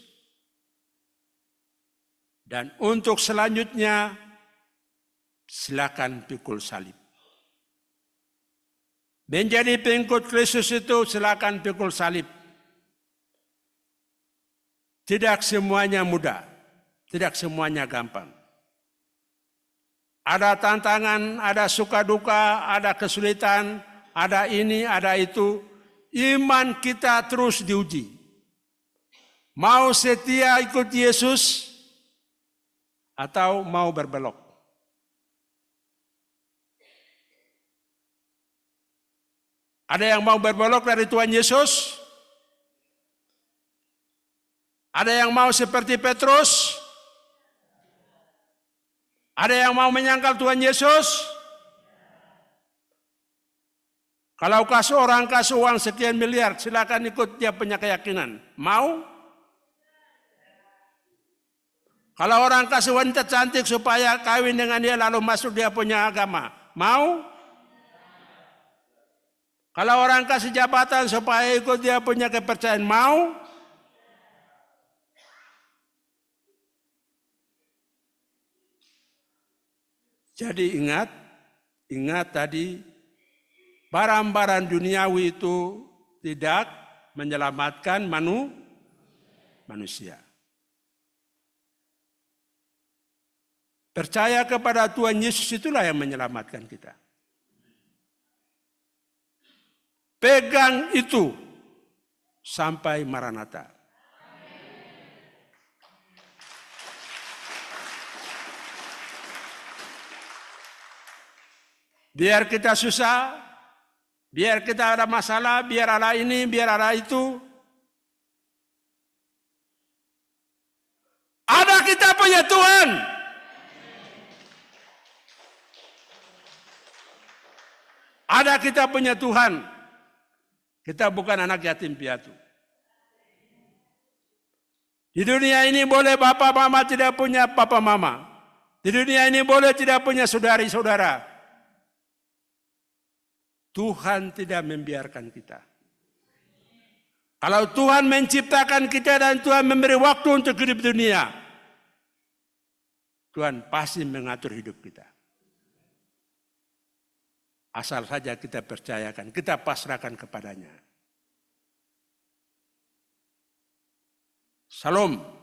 Dan untuk selanjutnya silakan pikul salib. Menjadi pengikut Kristus itu silakan pikul salib. Tidak semuanya mudah, tidak semuanya gampang. Ada tantangan, ada suka duka, ada kesulitan, ada ini, ada itu. Iman kita terus diuji. Mau setia ikut Yesus atau mau berbelok. Ada yang mau berbelok dari Tuhan Yesus? Ada yang mau seperti Petrus? Ada yang mau menyangkal Tuhan Yesus? Kalau orang kasih uang sekian miliar, silakan ikut dia punya keyakinan. Mau? Kalau orang kasih wanita cantik supaya kawin dengan dia lalu masuk dia punya agama, mau? Kalau orang kasih jabatan supaya ikut dia punya kepercayaan, mau? Jadi ingat tadi, barang-barang duniawi itu tidak menyelamatkan manusia. Percaya kepada Tuhan Yesus itulah yang menyelamatkan kita. Pegang itu sampai Maranatha. Biar kita susah, biar kita ada masalah, biar ada ini, biar ada itu. Ada kita punya Tuhan. Ada kita punya Tuhan. Kita bukan anak yatim piatu. Di dunia ini boleh bapak mama tidak punya papa mama. Di dunia ini boleh tidak punya saudari-saudara. Tuhan tidak membiarkan kita. Kalau Tuhan menciptakan kita dan Tuhan memberi waktu untuk hidup dunia, Tuhan pasti mengatur hidup kita. Asal saja kita percayakan, kita pasrahkan kepadanya. Salam.